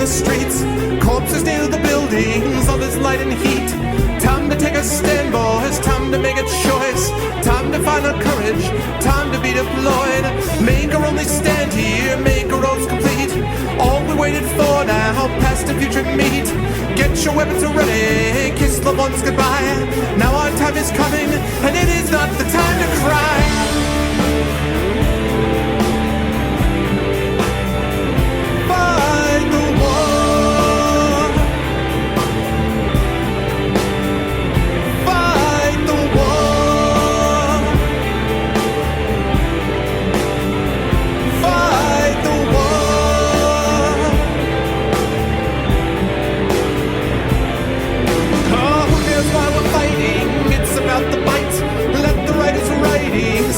the streets, corpses near the buildings, all this light and heat. Time to take a stand, boys, time to make a choice. Time to find our courage, time to be deployed. Make our only stand here, make our roads complete. All we waited for now, past and future meet. Get your weapons ready, kiss loved ones goodbye. Now our time is coming, and it is not the time to cry.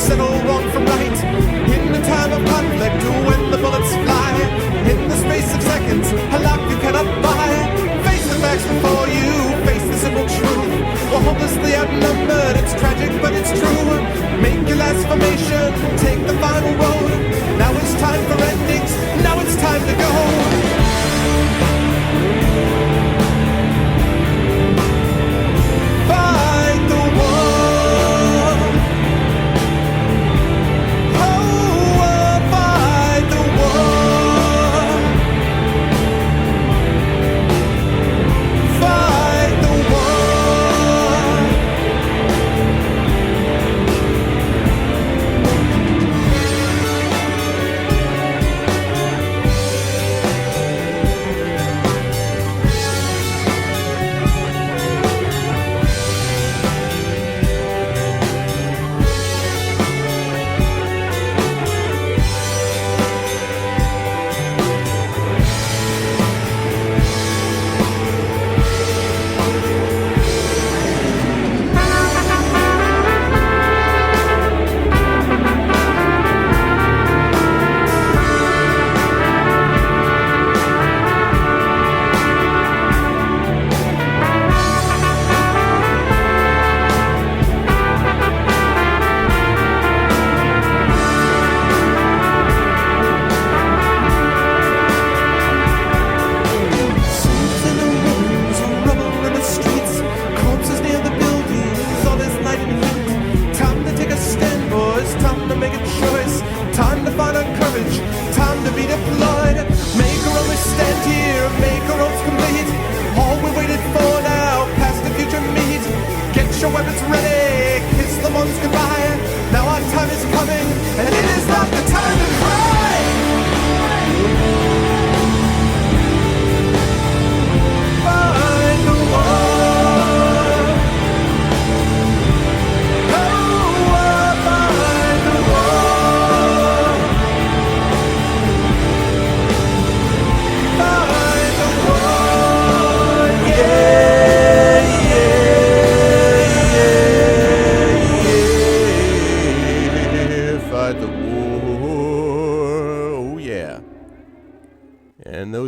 Settle wrong from right. In the time of conflict, when the bullets fly, in the space of seconds, a life you cannot buy. Face the facts before you, face the simple truth. We're hopelessly outnumbered, it's tragic but it's true. Make your last formation, take the final road. Now it's time for endings, now it's time to go.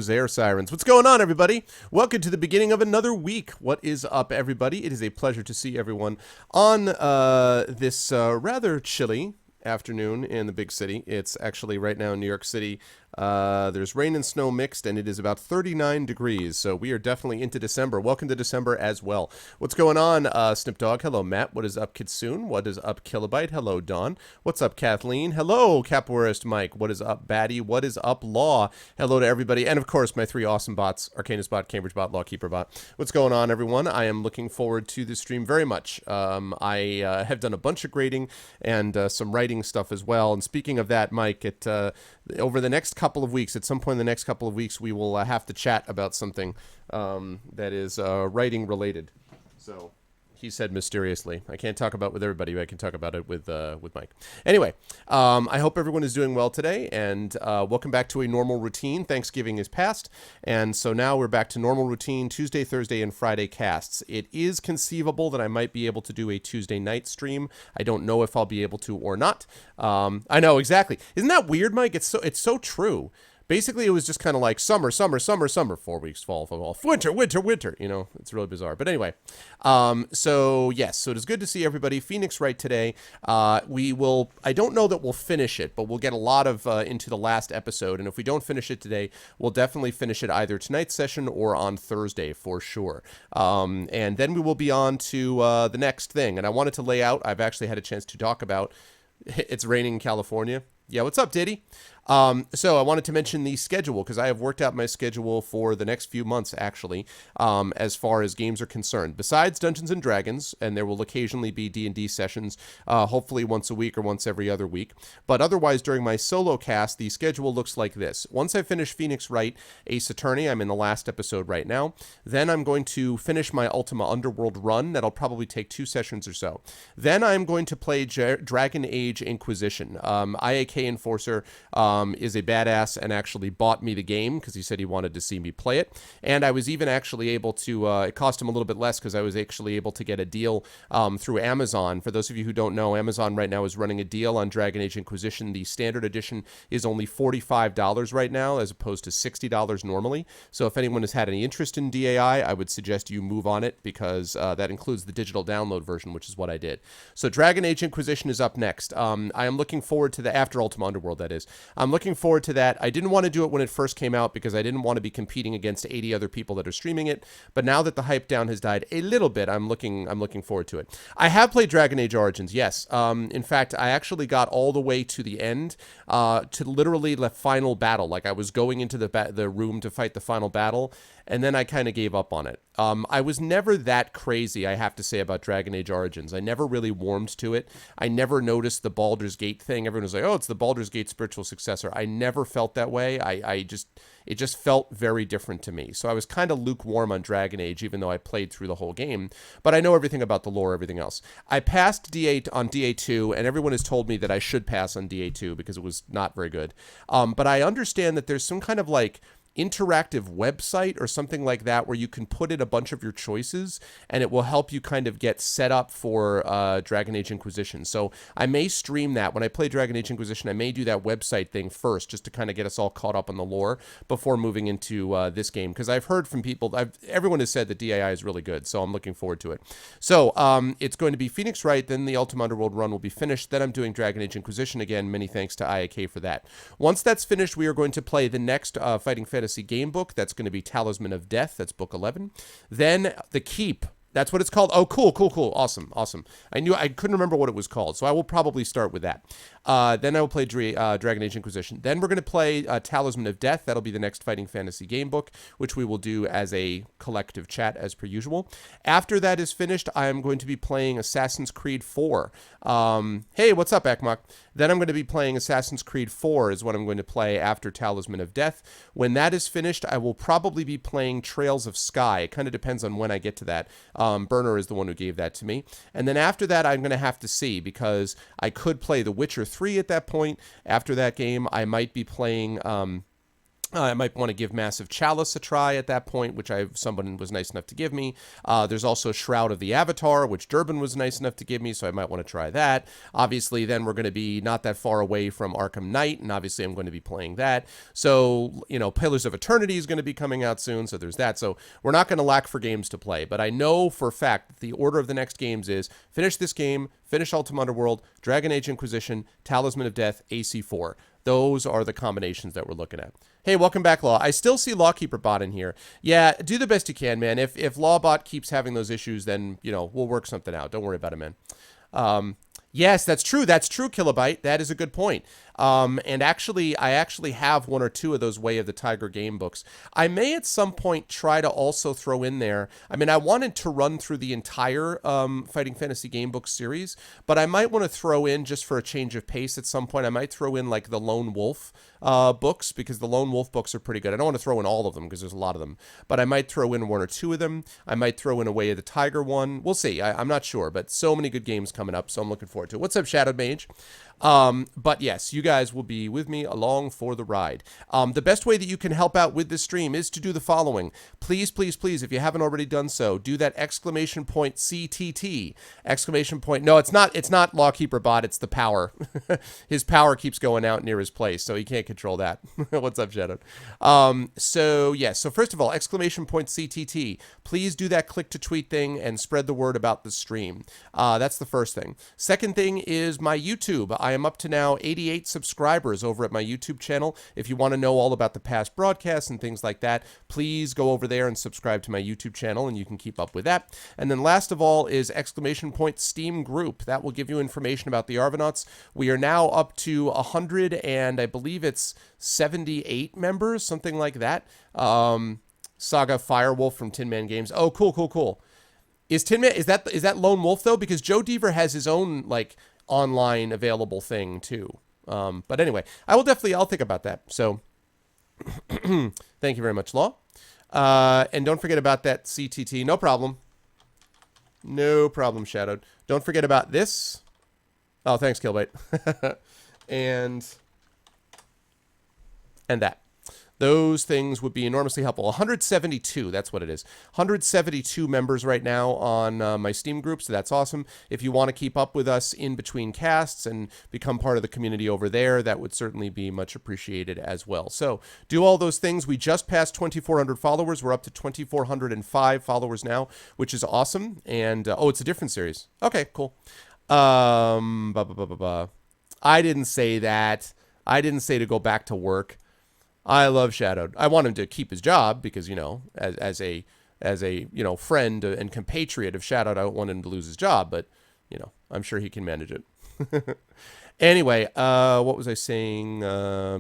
Air sirens. What's going on, everybody? Welcome to the beginning of another week. What is up, everybody? It is a pleasure to see everyone on this rather chilly afternoon in the big city. It's actually right now in New York City. There's rain and snow mixed, and it is about 39 degrees, so we are definitely into December. Welcome to December as well. What's going on, Snip Dog? Hello, Matt. What is up, Kitsune? What is up, Kilobyte? Hello, Dawn. What's up, Kathleen? Hello, Capoeirist Mike. What is up, Batty? What is up, Law? Hello to everybody, and of course, my three awesome bots, Arcanus Bot, Cambridge Bot, Lawkeeper Bot. What's going on, everyone? I am looking forward to this stream very much. I have done a bunch of grading and some writing stuff as well, and speaking of that, Mike, over the next couple of weeks, at some point in the next couple of weeks, we will have to chat about something that is writing related. So he said mysteriously. I can't talk about it with everybody, but I can talk about it with Mike. Anyway, I hope everyone is doing well today, and welcome back to a normal routine. Thanksgiving is past, and so now we're back to normal routine, Tuesday, Thursday, and Friday casts. It is conceivable that I might be able to do a Tuesday night stream. I don't know if I'll be able to or not. I know, exactly. Isn't that weird, Mike? It's so true. basically it was just kind of like summer, summer, summer, summer, 4 weeks, fall, fall, winter, winter, winter. You know, it's really bizarre. But anyway, so yes, so it is good to see everybody. Phoenix Wright today. We will, I don't know that we'll finish it, but we'll get a lot of into the last episode. And if we don't finish it today, we'll definitely finish it either tonight's session or on Thursday for sure. And then we will be on to the next thing. And I wanted to lay out, I've actually had a chance to talk about, it's raining in California. Yeah, what's up, Diddy? So I wanted to mention the schedule because I have worked out my schedule for the next few months, actually, as far as games are concerned. Besides Dungeons and Dragons, and there will occasionally be D&D sessions, hopefully once a week or once every other week. But otherwise, during my solo cast, the schedule looks like this. Once I finish Phoenix Wright, Ace Attorney, I'm in the last episode right now. Then I'm going to finish my Ultima Underworld run. That'll probably take 2 sessions or so. Then I'm going to play Dragon Age Inquisition. IAK Enforcer is a badass and actually bought me the game because he said he wanted to see me play it. And I was even actually able to, it cost him a little bit less because I was actually able to get a deal through Amazon. For those of you who don't know, Amazon right now is running a deal on Dragon Age Inquisition. The standard edition is only $45 right now as opposed to $60 normally. So if anyone has had any interest in DAI, I would suggest you move on it because that includes the digital download version, which is what I did. So Dragon Age Inquisition is up next. I am looking forward to the, after Ultima Underworld, that is. I'm looking forward to that. I didn't want to do it when it first came out because I didn't want to be competing against 80 other people that are streaming it. But now that the hype down has died a little bit, I'm looking forward to it. I have played Dragon Age Origins, yes. In fact, I actually got all the way to the end, to literally the final battle. Like I was going into the room to fight the final battle, and then I kind of gave up on it. I was never that crazy, I have to say, about Dragon Age Origins. I never really warmed to it. I never noticed the Baldur's Gate thing. Everyone was like, oh, it's the Baldur's Gate spiritual successor. I never felt that way. It just felt very different to me. So I was kind of lukewarm on Dragon Age, even though I played through the whole game. But I know everything about the lore, everything else. I passed DA on DA2, and everyone has told me that I should pass on DA2 because it was not very good. But I understand that there's some kind of like interactive website or something like that where you can put in a bunch of your choices and it will help you kind of get set up for Dragon Age Inquisition. So I may stream that. When I play Dragon Age Inquisition, I may do that website thing first just to kind of get us all caught up on the lore before moving into this game, because I've heard from people, everyone has said that DAI is really good, so I'm looking forward to it. So it's going to be Phoenix Wright, then the Ultima Underworld run will be finished, then I'm doing Dragon Age Inquisition again. Many thanks to IAK for that. Once that's finished, we are going to play the next Fighting Fantasy game book. That's going to be Talisman of Death. That's book 11. Then The Keep. That's what it's called. Oh, cool. Awesome. I couldn't remember what it was called, so I will probably start with that. Then I will play Dragon Age Inquisition. Then we're going to play Talisman of Death. That'll be the next Fighting Fantasy game book, which we will do as a collective chat as per usual. After that is finished, I am going to be playing Assassin's Creed 4. Hey, what's up, Akmak? Then I'm going to be playing Assassin's Creed 4 is what I'm going to play after Talisman of Death. When that is finished, I will probably be playing Trails of Sky. It kind of depends on when I get to that. Burner is the one who gave that to me. And then after that, I'm going to have to see, because I could play The Witcher 3 at that point. After that game, I might be playing... I might want to give Massive Chalice a try at that point, which someone was nice enough to give me. There's also Shroud of the Avatar, which Durbin was nice enough to give me, so I might want to try that. Obviously, then we're going to be not that far away from Arkham Knight, and obviously I'm going to be playing that. So, Pillars of Eternity is going to be coming out soon, so there's that. So we're not going to lack for games to play, but I know for a fact that the order of the next games is finish this game, finish Ultima Underworld, Dragon Age Inquisition, Talisman of Death, AC4. Those are the combinations that we're looking at. Hey, welcome back, Law. I still see Lawkeeper Bot in here. Yeah, do the best you can, man. If Lawbot keeps having those issues, then, we'll work something out. Don't worry about it, man. Yes, that's true. That's true, Kilobyte. That is a good point. And actually, I actually have 1 or 2 of those Way of the Tiger game books. I may at some point try to also throw in there. I mean, I wanted to run through the entire Fighting Fantasy game book series, but I might want to throw in, just for a change of pace at some point, I might throw in like the Lone Wolf books, because the Lone Wolf books are pretty good. I don't want to throw in all of them because there's a lot of them, but I might throw in 1 or 2 of them. I might throw in a Way of the Tiger one. We'll see. I'm not sure, but so many good games coming up, so I'm looking forward to it. What's up, Shadowed Mage? But yes, you guys will be with me along for the ride. The best way that you can help out with this stream is to do the following. Please, please, please, if you haven't already done so, do that exclamation point CTT. Exclamation point. No, it's not Lawkeeper Bot. It's the power. His power keeps going out near his place, so he can't control that. What's up, Shadow? So yes. So first of all, exclamation point CTT. Please do that click to tweet thing and spread the word about the stream. That's the first thing. Second thing is my YouTube. I am up to now 88 subscribers over at my YouTube channel. If you want to know all about the past broadcasts and things like that, please go over there and subscribe to my YouTube channel, and you can keep up with that. And then last of all is exclamation point Steam group. That will give you information about the Arvanauts. We are now up to 100 and I believe it's 78 members, something like that. Saga Firewolf from Tin Man Games. Oh, cool, cool, cool. Is Tin Man, is that Lone Wolf though? Because Joe Deaver has his own like online available thing too. But anyway, I'll think about that. So thank you very much, Law. And don't forget about that CTT. No problem. No problem, Shadowed. Don't forget about this. Oh, thanks, Killbait. and that. Those things would be enormously helpful. 172, that's what it is. 172 members right now on my Steam group, so that's awesome. If you want to keep up with us in between casts and become part of the community over there, that would certainly be much appreciated as well. So do all those things. We just passed 2,400 followers. We're up to 2,405 followers now, which is awesome. And, oh, it's a different series. Okay, cool. I didn't say that. I didn't say to go back to work. I love Shadowed. I want him to keep his job because, you know, as a you know, friend and compatriot of Shadowed, I don't want him to lose his job, but, you know, I'm sure he can manage it. Anyway, what was I saying?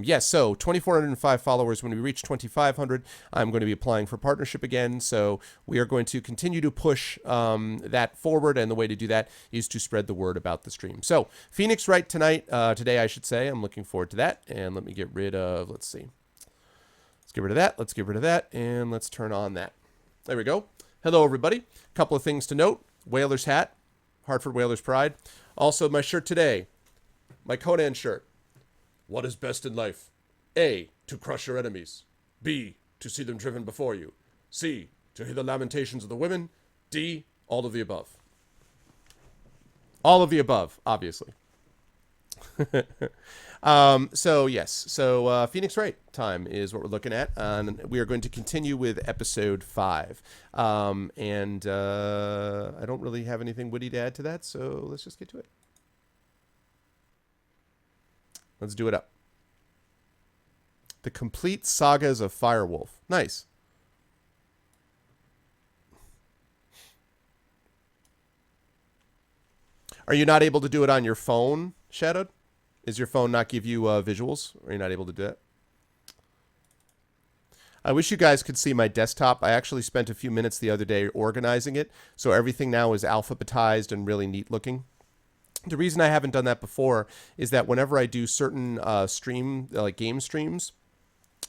Yes, so 2,405 followers. When we reach 2,500, I'm going to be applying for partnership again. So we are going to continue to push that forward, and the way to do that is to spread the word about the stream. So Phoenix Wright today, I should say. I'm looking forward to that. And let me get rid of, let's see. Let's get rid of that. Let's get rid of that. And let's turn on that. There we go. Hello, everybody. A couple of things to note. Whalers hat. Hartford Whalers Pride. Also, my shirt today. My Conan shirt. What is best in life? A, to crush your enemies. B, to see them driven before you. C, to hear the lamentations of the women. D, all of the above. All of the above, obviously. So yes, so Phoenix Wright time is what we're looking at, and we are going to continue with episode 5. And I don't really have anything witty to add to that, so let's just get to it. Let's do it up. The Complete Sagas of Firewolf. Nice. Are you not able to do it on your phone, Shadowed? Is your phone not give you visuals? Are you not able to do it? I wish you guys could see my desktop. I actually spent a few minutes the other day organizing it, so everything now is alphabetized and really neat looking. The reason I haven't done that before is that whenever I do certain game streams,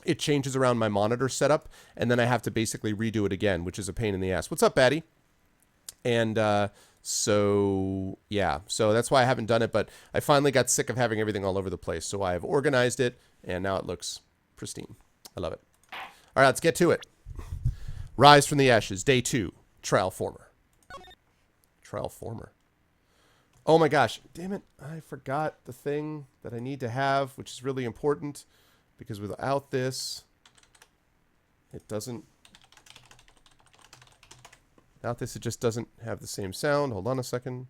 it changes around my monitor setup, and then I have to basically redo it again, which is a pain in the ass. What's up, Batty? And so, yeah. So that's why I haven't done it, but I finally got sick of having everything all over the place. So I have organized it, and now it looks pristine. I love it. All right, let's get to it. Rise from the Ashes, Day 2, Trial Former. Trial Former. Oh my gosh, damn it, I forgot the thing that I need to have, which is really important, because without this, it doesn't, without this, it just doesn't have the same sound. Hold on a second.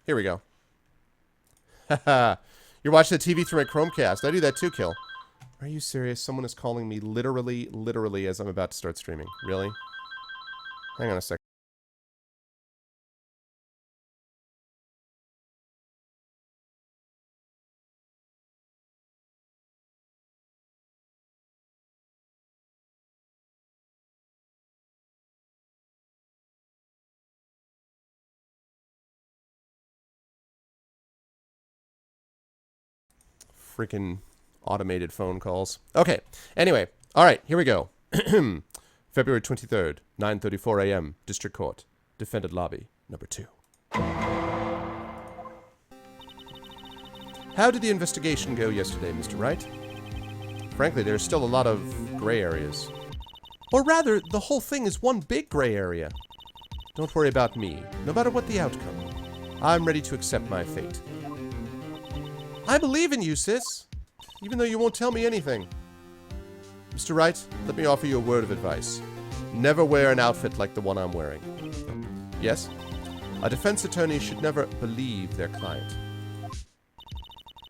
Here we go. Haha, you're watching the TV through my Chromecast. I do that too, Kill. Are you serious? Someone is calling me literally as I'm about to start streaming. Really? Hang on a second. Freaking automated phone calls. Okay. Anyway. All right. Here we go. February 23rd, 9:34 a.m. District Court. Defendant Lobby, number 2. How did the investigation go yesterday, Mr. Wright? Frankly, there's still a lot of gray areas. Or rather, the whole thing is one big gray area. Don't worry about me, no matter what the outcome. I'm ready to accept my fate. I believe in you, sis, even though you won't tell me anything. Mr. Wright, let me offer you a word of advice. Never wear an outfit like the one I'm wearing. Yes? A defense attorney should never believe their client.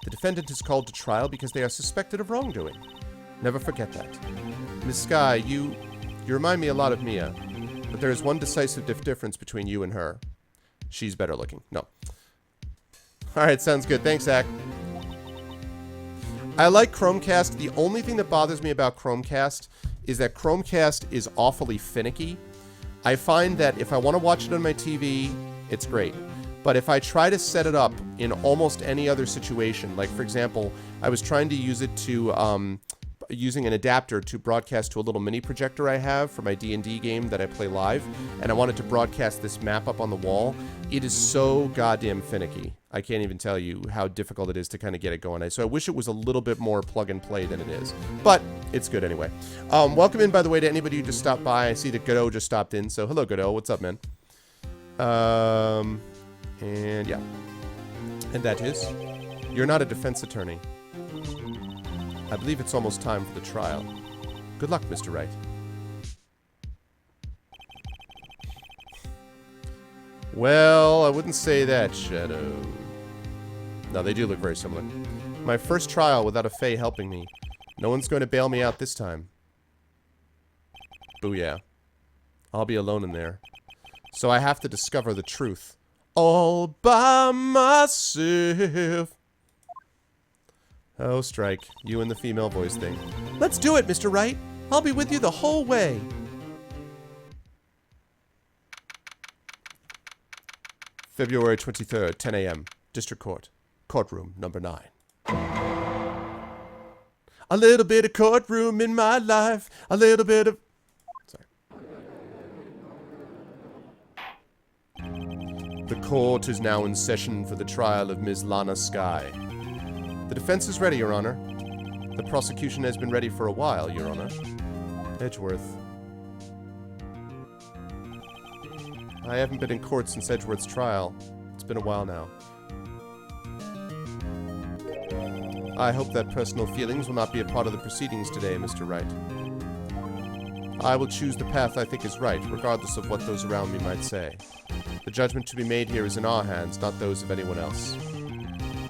The defendant is called to trial because they are suspected of wrongdoing. Never forget that. Miss Skye, you remind me a lot of Mia, but there is one decisive difference between you and her. She's better looking. No. Alright, sounds good. Thanks, Zach. I like Chromecast. The only thing that bothers me about Chromecast is that Chromecast is awfully finicky. I find that if I want to watch it on my TV, it's great. But if I try to set it up in almost any other situation, like for example, I was trying to use it to, using an adapter to broadcast to a little mini projector I have for my D&D game that I play live, and I wanted to broadcast this map up on the wall, it is so goddamn finicky. I can't even tell you how difficult it is to kind of get it going. So I wish it was a little bit more plug and play than it is. But it's good anyway. Welcome in, by the way, to anybody who just stopped by. I see that Godot just stopped in. So hello, Godot. What's up, man? And yeah. And that is, you're not a defense attorney. I believe it's almost time for the trial. Good luck, Mr. Wright. Well, I wouldn't say that, Shadow. No, they do look very similar. My first trial without a Fae helping me. No one's going to bail me out this time. Booyah. I'll be alone in there. So I have to discover the truth. All by myself. Oh, Strike. You and the female voice thing. Let's do it, Mr. Wright. I'll be with you the whole way. February 23rd, 10 a.m. District Court. Courtroom number 9. A little bit of courtroom in my life. A little bit of... Sorry. The court is now in session for the trial of Ms. Lana Skye. The defense is ready, Your Honor. The prosecution has been ready for a while, Your Honor. Edgeworth. I haven't been in court since Edgeworth's trial. It's been a while now. I hope that personal feelings will not be a part of the proceedings today, Mr. Wright. I will choose the path I think is right, regardless of what those around me might say. The judgment to be made here is in our hands, not those of anyone else.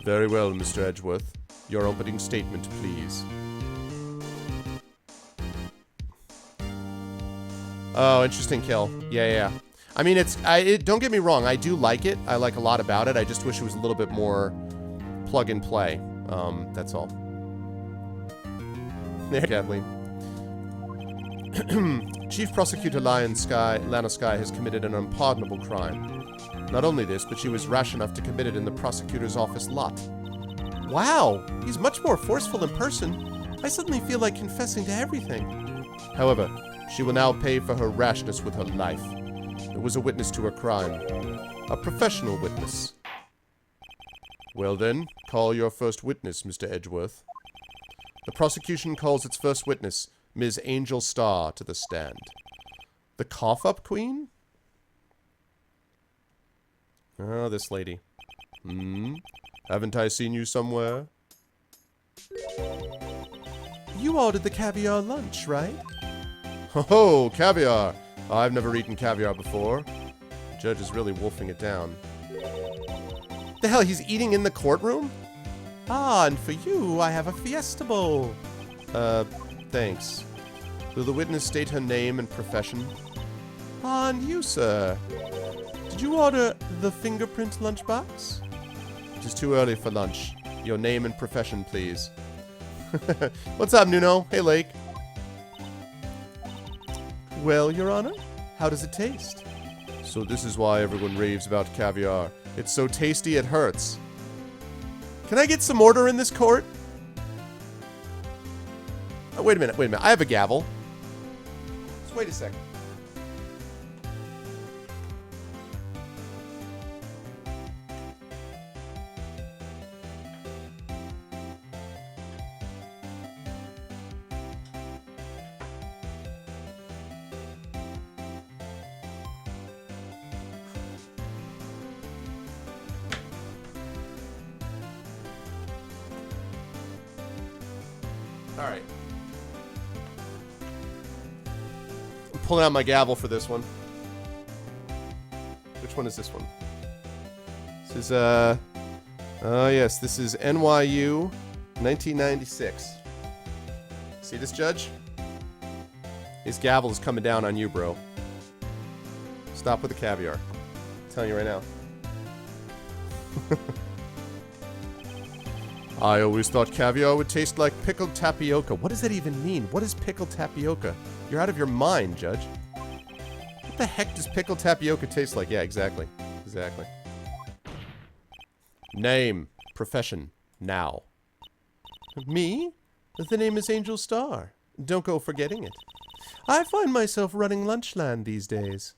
Very well, Mr. Edgeworth. Your opening statement, please. Oh, interesting kill. Yeah. I mean, don't get me wrong, I do like it. I like a lot about it. I just wish it was a little bit more plug and play. That's all. There, Kathleen. Chief Prosecutor Lana Skye has committed an unpardonable crime. Not only this, but she was rash enough to commit it in the prosecutor's office lot. Wow, he's much more forceful in person. I suddenly feel like confessing to everything. However, she will now pay for her rashness with her life. It was a witness to her crime. A professional witness. Well then, call your first witness, Mr. Edgeworth. The prosecution calls its first witness, Ms. Angel Starr, to the stand. The cough-up queen? Oh, this lady. Haven't I seen you somewhere? You ordered the caviar lunch, right? Oh, caviar! I've never eaten caviar before. The judge is really wolfing it down. The hell, he's eating in the courtroom? Ah, and for you, I have a fiesta bowl. Thanks. Will the witness state her name and profession? Ah, and you, sir. Did you order the fingerprint lunchbox? It is too early for lunch. Your name and profession, please. What's up, Nuno? Hey, Lake. Well, Your Honor, how does it taste? So this is why everyone raves about caviar. It's so tasty it hurts. Can I get some order in this court? Oh, wait a minute. I have a gavel. Just wait a second. Alright. I'm pulling out my gavel for this one. Which one is this one? This is, oh yes, this is NYU 1996. See this, Judge? His gavel is coming down on you, bro. Stop with the caviar. I'm telling you right now. I always thought caviar would taste like pickled tapioca. What does that even mean? What is pickled tapioca? You're out of your mind, Judge. What the heck does pickled tapioca taste like? Yeah, exactly. Exactly. Name. Profession. Now. Me? The name is Angel Star. Don't go forgetting it. I find myself running Lunchland these days.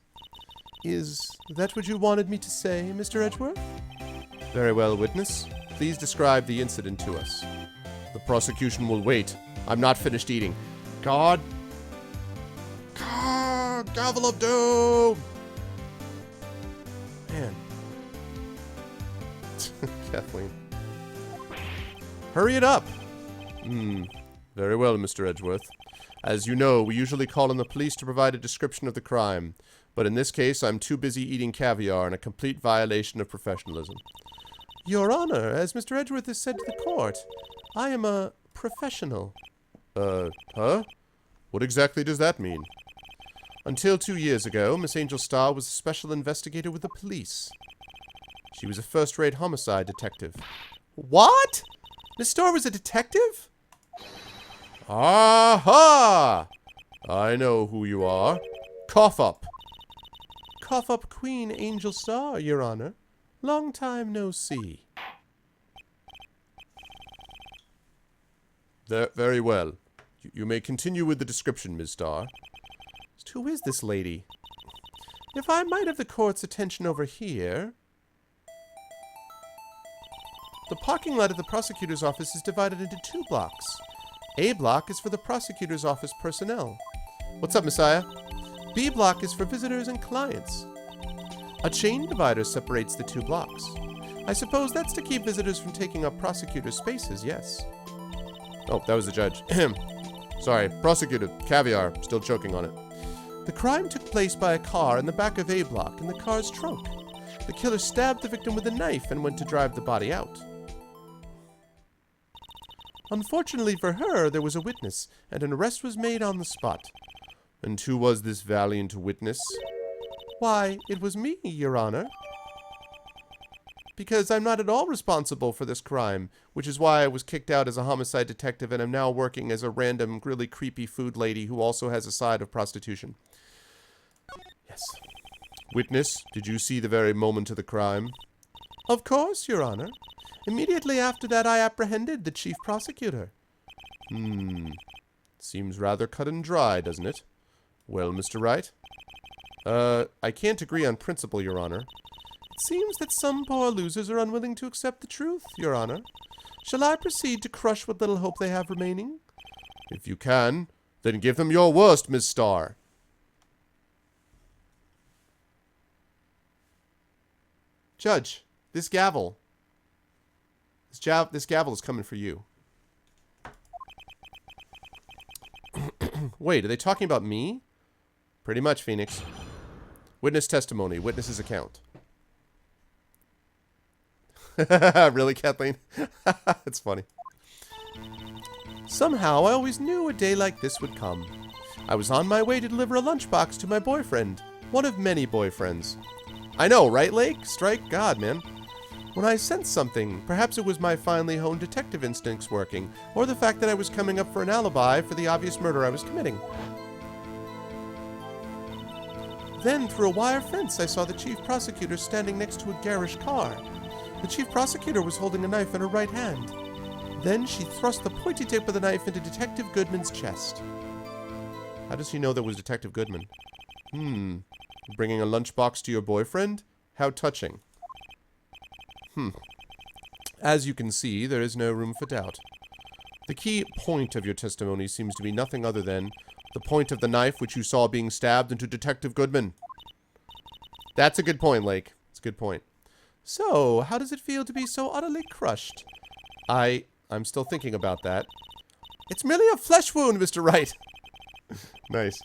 Is that what you wanted me to say, Mr. Edgeworth? Very well, witness. Please describe the incident to us. The prosecution will wait. I'm not finished eating. God. Gavel of doom! Man. Kathleen. Hurry it up! Very well, Mr. Edgeworth. As you know, we usually call on the police to provide a description of the crime. But in this case, I'm too busy eating caviar in a complete violation of professionalism. Your Honor, as Mr. Edgeworth has said to the court, I am a professional. Huh? What exactly does that mean? Until 2 years ago, Miss Angel Star was a special investigator with the police. She was a first-rate homicide detective. What? Miss Star was a detective? Aha! I know who you are. Cough up. Cough up Queen Angel Star, Your Honor. Long time no see. Very well. You may continue with the description, Ms. Star. Who is this lady? If I might have the court's attention over here... The parking lot of the prosecutor's office is divided into 2 blocks. A block is for the prosecutor's office personnel. What's up, Messiah? B block is for visitors and clients. A chain divider separates the 2 blocks. I suppose that's to keep visitors from taking up prosecutor spaces, yes. Oh, that was the judge. Sorry, prosecutor, caviar, still choking on it. The crime took place by a car in the back of A block in the car's trunk. The killer stabbed the victim with a knife and went to drive the body out. Unfortunately for her, there was a witness, and an arrest was made on the spot. And who was this valiant witness? Why, it was me, Your Honor. Because I'm not at all responsible for this crime, which is why I was kicked out as a homicide detective and am now working as a random, really creepy food lady who also has a side of prostitution. Yes. Witness, did you see the very moment of the crime? Of course, Your Honor. Immediately after that, I apprehended the chief prosecutor. Seems rather cut and dry, doesn't it? Well, Mr. Wright? I can't agree on principle, Your Honor. It seems that some poor losers are unwilling to accept the truth, Your Honor. Shall I proceed to crush what little hope they have remaining? If you can, then give them your worst, Miss Starr. Judge, this gavel. This gavel is coming for you. Wait, are they talking about me? Pretty much, Phoenix. Witness testimony. Witness's account. Really, Kathleen? It's funny. Somehow, I always knew a day like this would come. I was on my way to deliver a lunchbox to my boyfriend. One of many boyfriends. I know, right, Lake? Strike? God, man. When I sensed something, perhaps it was my finely honed detective instincts working, or the fact that I was coming up for an alibi for the obvious murder I was committing. Then, through a wire fence, I saw the chief prosecutor standing next to a garish car. The chief prosecutor was holding a knife in her right hand. Then she thrust the pointy tip of the knife into Detective Goodman's chest. How does she know that was Detective Goodman? Bringing a lunchbox to your boyfriend? How touching. As you can see, there is no room for doubt. The key point of your testimony seems to be nothing other than the point of the knife which you saw being stabbed into Detective Goodman. That's a good point, Lake. It's a good point. So, how does it feel to be so utterly crushed? I'm still thinking about that. It's merely a flesh wound, Mr. Wright. Nice.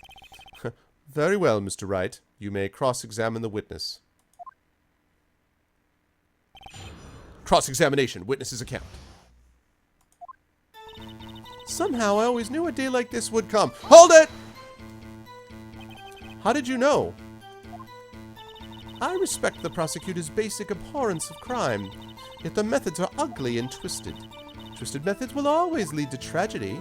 Very well, Mr. Wright. You may cross-examine the witness. Cross-examination. Witness's account. Somehow I always knew a day like this would come. Hold it! How did you know? I respect the prosecutor's basic abhorrence of crime, yet the methods are ugly and twisted. Twisted methods will always lead to tragedy.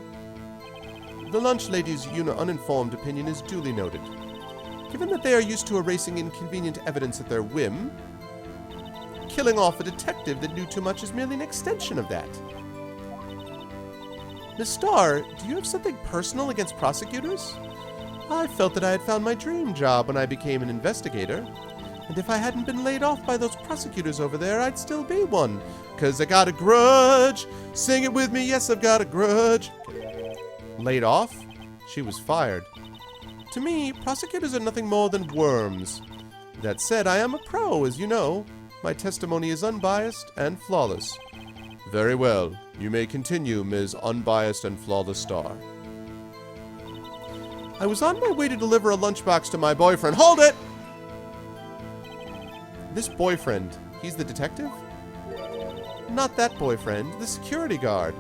The lunch lady's uninformed opinion is duly noted. Given that they are used to erasing inconvenient evidence at their whim, killing off a detective that knew too much is merely an extension of that. Miss Starr, do you have something personal against prosecutors? I felt that I had found my dream job when I became an investigator. And if I hadn't been laid off by those prosecutors over there, I'd still be one. 'Cause I got a grudge. Sing it with me, yes, I've got a grudge. Laid off? She was fired. To me, prosecutors are nothing more than worms. That said, I am a pro, as you know. My testimony is unbiased and flawless. Very well. You may continue, Ms. Unbiased and Flawless Starr. I was on my way to deliver a lunchbox to my boyfriend. Hold it! This boyfriend, he's the detective? Not that boyfriend, the security guard.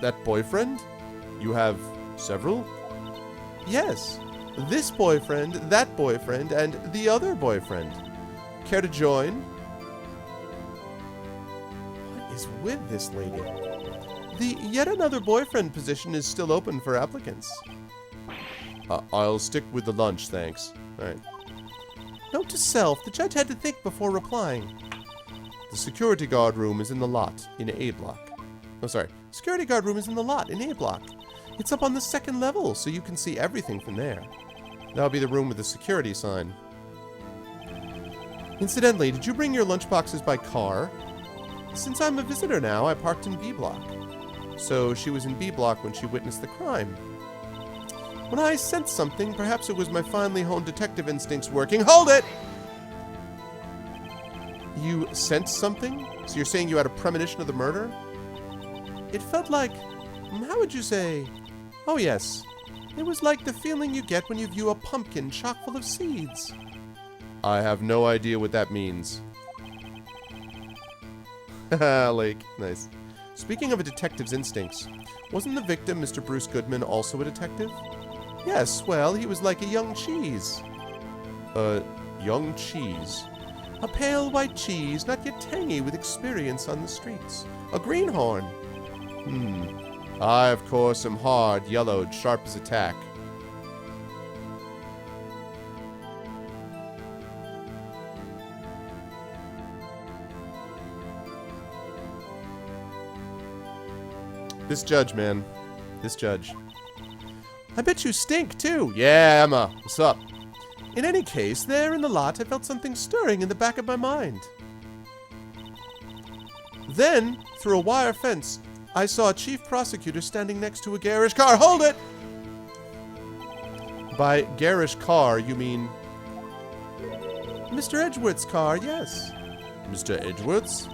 That boyfriend? You have several? Yes. This boyfriend, that boyfriend, and the other boyfriend. Care to join? What is with this lady? The yet another boyfriend position is still open for applicants. I'll stick with the lunch, thanks. All right. Note to self, the judge had to think before replying. The security guard room is in the lot, in A block. Oh, sorry. Security guard room is in the lot, in A block. It's up on the second level, so you can see everything from there. That'll be the room with the security sign. Incidentally, did you bring your lunchboxes by car? Since I'm a visitor now, I parked in B block. So she was in B block when she witnessed the crime. When I sensed something, perhaps it was my finely honed detective instincts working. Hold it! You sensed something? So you're saying you had a premonition of the murder? It felt like, how would you say? Oh yes, it was like the feeling you get when you view a pumpkin chock full of seeds. I have no idea what that means. Haha, Lake, nice. Speaking of a detective's instincts, wasn't the victim, Mr. Bruce Goodman, also a detective? Yes, well, he was like a young cheese. Young cheese? A pale white cheese, not yet tangy with experience on the streets. A greenhorn. I, of course, am hard, yellowed, sharp as a tack. This judge, man. This judge. I bet you stink, too. Yeah, Emma. What's up? In any case, there in the lot, I felt something stirring in the back of my mind. Then, through a wire fence, I saw a chief prosecutor standing next to a garish car. Hold it! By garish car, you mean... Mr. Edgeworth's car, yes. Mr. Edgeworth's?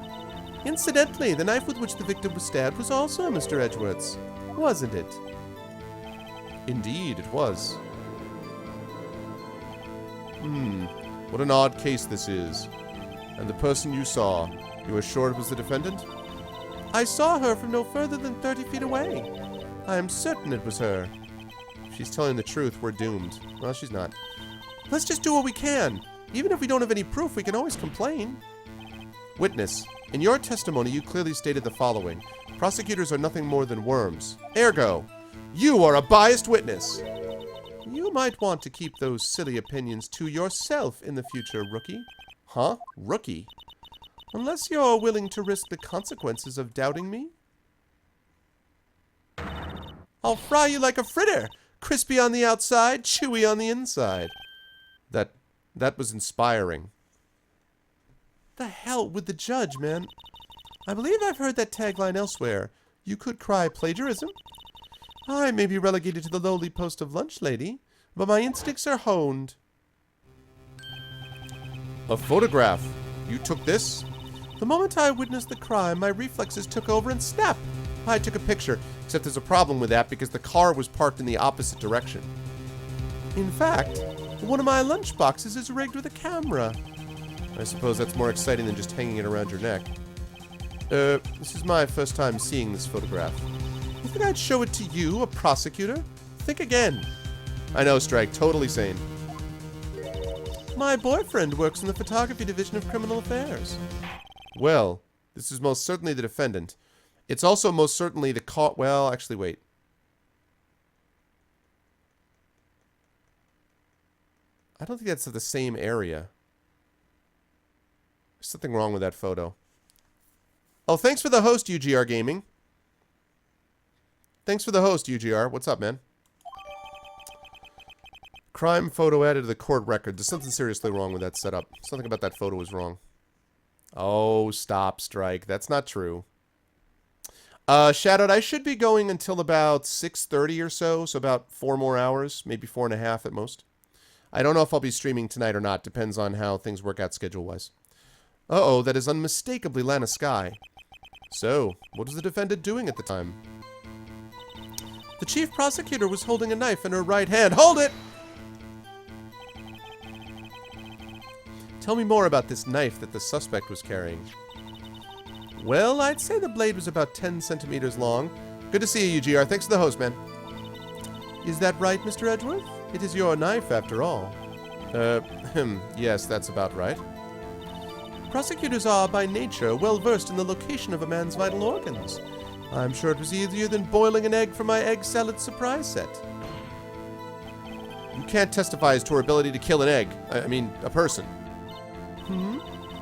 Incidentally, the knife with which the victim was stabbed was also Mr. Edgeworth's, wasn't it? Indeed, it was. What an odd case this is. And the person you saw, you are sure it was the defendant? I saw her from no further than 30 feet away. I am certain it was her. If she's telling the truth, we're doomed. Well, she's not. Let's just do what we can. Even if we don't have any proof, we can always complain. Witness, in your testimony, you clearly stated the following. Prosecutors are nothing more than worms. Ergo, you are a biased witness. You might want to keep those silly opinions to yourself in the future, rookie. Huh? Rookie? Unless you're willing to risk the consequences of doubting me. I'll fry you like a fritter. Crispy on the outside, chewy on the inside. That was inspiring. The hell with the judge, man. I believe I've heard that tagline elsewhere. You could cry plagiarism. I may be relegated to the lowly post of lunch lady, but my instincts are honed. A photograph. You took this? The moment I witnessed the crime, my reflexes took over and snap! I took a picture, except there's a problem with that because the car was parked in the opposite direction. In fact, one of my lunch boxes is rigged with a camera. I suppose that's more exciting than just hanging it around your neck. This is my first time seeing this photograph. You think I'd show it to you, a prosecutor? Think again. I know, Strike. Totally sane. My boyfriend works in the photography division of criminal affairs. Well, this is most certainly the defendant. It's also most certainly the well, actually, wait. I don't think that's the same area. There's something wrong with that photo. Oh, thanks for the host, UGR Gaming. Thanks for the host, UGR. What's up, man? Crime photo added to the court record. There's something seriously wrong with that setup. Something about that photo is wrong. Oh, stop, Strike. That's not true. Shadowed, I should be going until about 6:30 or so. So about 4 more hours. Maybe 4.5 at most. I don't know if I'll be streaming tonight or not. Depends on how things work out schedule-wise. Uh-oh, that is unmistakably Lana Skye. So, what was the defendant doing at the time? The chief prosecutor was holding a knife in her right hand. Hold it! Tell me more about this knife that the suspect was carrying. Well, I'd say the blade was about 10 centimeters long. Good to see you, UGR. Thanks for the host, man. Is that right, Mr. Edgeworth? It is your knife, after all. Yes, that's about right. Prosecutors are, by nature, well versed in the location of a man's vital organs. I'm sure it was easier than boiling an egg for my egg salad surprise set. You can't testify as to her ability to kill an egg. I mean, a person.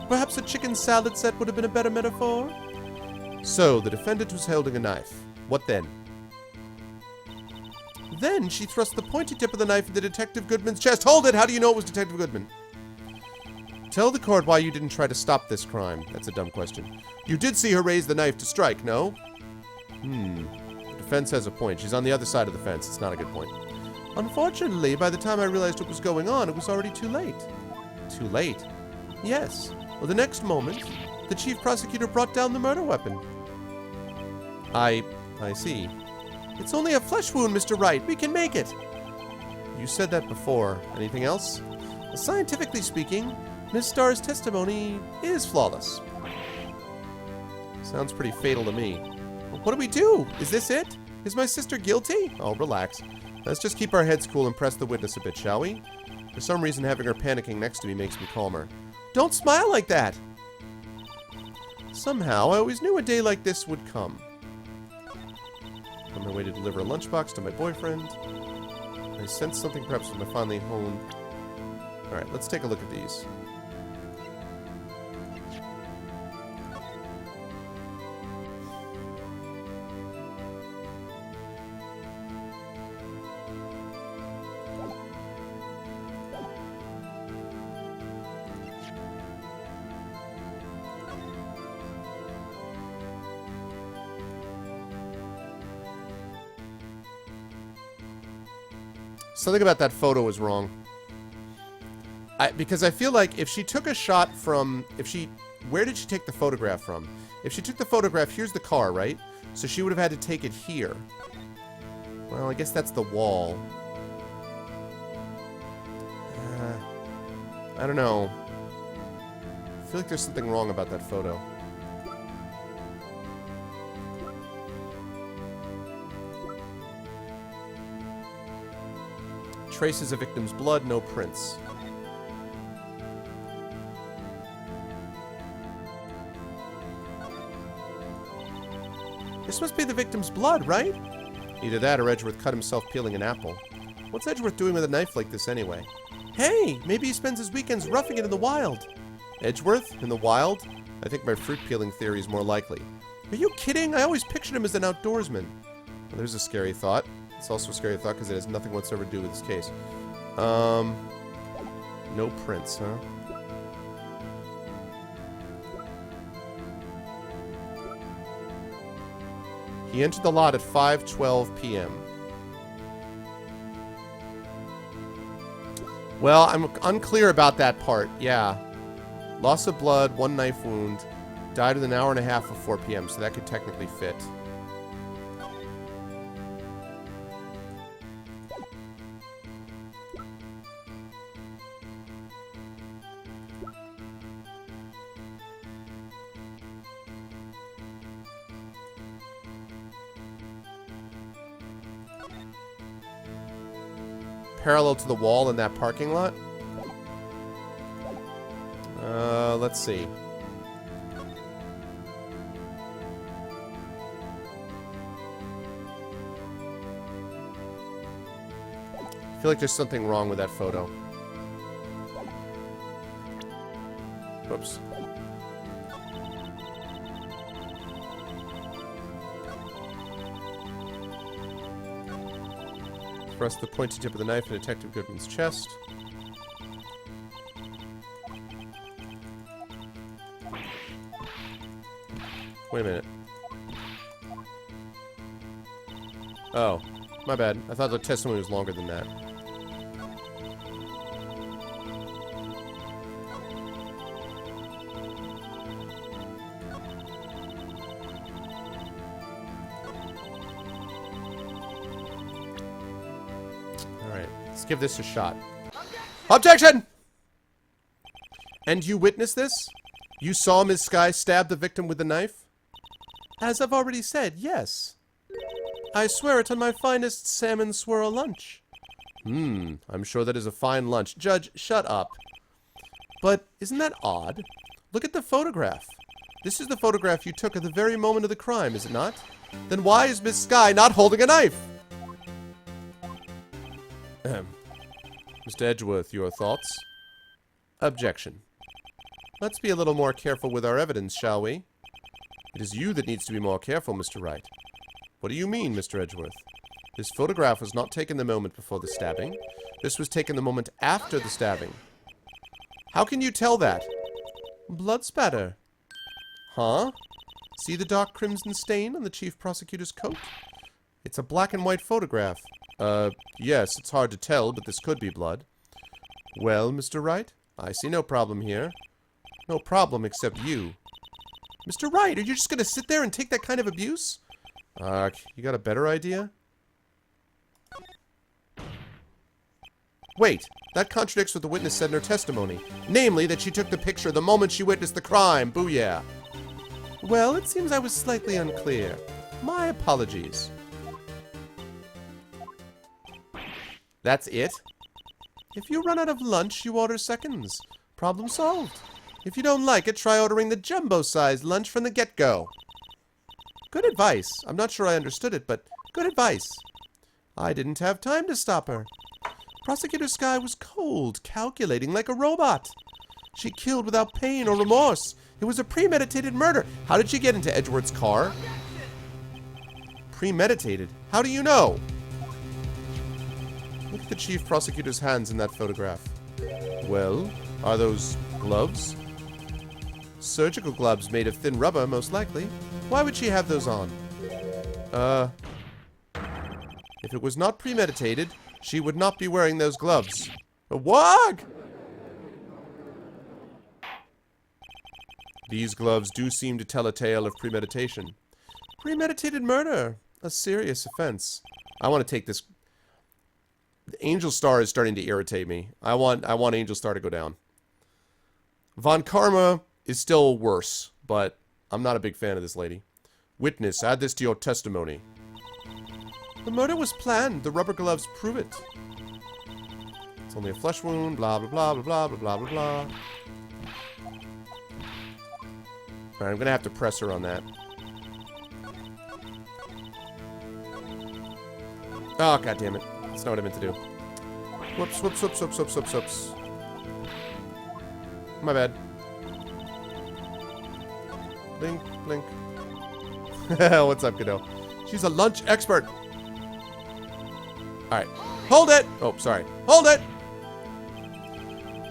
Perhaps a chicken salad set would have been a better metaphor? So, the defendant was holding a knife. What then? Then she thrust the pointy tip of the knife into Detective Goodman's chest. Hold it! How do you know it was Detective Goodman? Tell the court why you didn't try to stop this crime. That's a dumb question. You did see her raise the knife to strike, no? The defense has a point. She's on the other side of the fence. It's not a good point. Unfortunately, by the time I realized what was going on, it was already too late. Too late? Yes. Well, the next moment, the chief prosecutor brought down the murder weapon. I see. It's only a flesh wound, Mr. Wright. We can make it. You said that before. Anything else? Well, scientifically speaking, Miss Starr's testimony is flawless. Sounds pretty fatal to me. Well, what do we do? Is this it? Is my sister guilty? Oh, relax. Let's just keep our heads cool and press the witness a bit, shall we? For some reason, having her panicking next to me makes me calmer. Don't smile like that! Somehow, I always knew a day like this would come. On my way to deliver a lunchbox to my boyfriend. I sensed something perhaps from my finely honed... Alright, let's take a look at these. Something about that photo was wrong. Because I feel like if she took a shot from... Where did she take the photograph from? If she took the photograph, here's the car, right? So she would have had to take it here. Well, I guess that's the wall. I don't know. I feel like there's something wrong about that photo. Traces of victim's blood, no prints. This must be the victim's blood, right? Either that or Edgeworth cut himself peeling an apple. What's Edgeworth doing with a knife like this anyway? Hey, maybe he spends his weekends roughing it in the wild. Edgeworth? In the wild? I think my fruit peeling theory is more likely. Are you kidding? I always pictured him as an outdoorsman. Well, there's a scary thought. It's also a scary thought because it has nothing whatsoever to do with this case. No prints, huh? He entered the lot at 5:12 p.m. Well, I'm unclear about that part. Yeah. Loss of blood, 1 knife wound. Died within an hour and a half of 4 p.m., so that could technically fit. parallel to the wall in that parking lot? Let's see. I feel like there's something wrong with that photo. Whoops. Thrust the pointy tip of the knife in Detective Goodman's chest. Wait a minute. Oh, my bad. I thought the testimony was longer than that. Alright, let's give this a shot. Objection! And you witnessed this? You saw Ms. Skye stab the victim with the knife? As I've already said, yes. I swear it on my finest salmon swirl lunch. I'm sure that is a fine lunch. Judge, shut up. But isn't that odd? Look at the photograph. This is the photograph you took at the very moment of the crime, is it not? Then why is Miss Skye not holding a knife? Mr. Edgeworth, your thoughts? Objection. Let's be a little more careful with our evidence, shall we? It is you that needs to be more careful, Mr. Wright. What do you mean, Mr. Edgeworth? This photograph was not taken the moment before the stabbing. This was taken the moment after the stabbing. How can you tell that? Blood spatter. Huh? See the dark crimson stain on the chief prosecutor's coat? It's a black and white photograph. Yes, it's hard to tell, but this could be blood. Well, Mr. Wright, I see no problem here. No problem except you. Mr. Wright, are you just gonna sit there and take that kind of abuse? You got a better idea? Wait, that contradicts what the witness said in her testimony. Namely, that she took the picture the moment she witnessed the crime. Booyah. Well, it seems I was slightly unclear. My apologies. That's it? If you run out of lunch, you order seconds. Problem solved. If you don't like it, try ordering the jumbo-sized lunch from the get-go. Good advice. I'm not sure I understood it, but good advice. I didn't have time to stop her. Prosecutor Skye was cold, calculating like a robot. She killed without pain or remorse. It was a premeditated murder. How did she get into Edgeworth's car? Premeditated? How do you know? Look at the chief prosecutor's hands in that photograph. Well, are those gloves? Surgical gloves made of thin rubber, most likely. Why would she have those on? If it was not premeditated, she would not be wearing those gloves. A wog! These gloves do seem to tell a tale of premeditation. Premeditated murder. A serious offense. I want to take this... Angel Star is starting to irritate me. I want Angel Star to go down. Von Karma is still worse, but I'm not a big fan of this lady. Witness, add this to your testimony. The murder was planned. The rubber gloves prove it. It's only a flesh wound, blah, blah, blah, blah, blah, blah, blah, blah. Alright, I'm gonna have to press her on that. Oh, god damn it. That's not what I meant to do. Whoops, whoops, whoops, whoops, whoops, whoops, whoops. My bad. Blink, blink. What's up, kiddo? She's a lunch expert. Alright. Hold it! Oh, sorry. Hold it!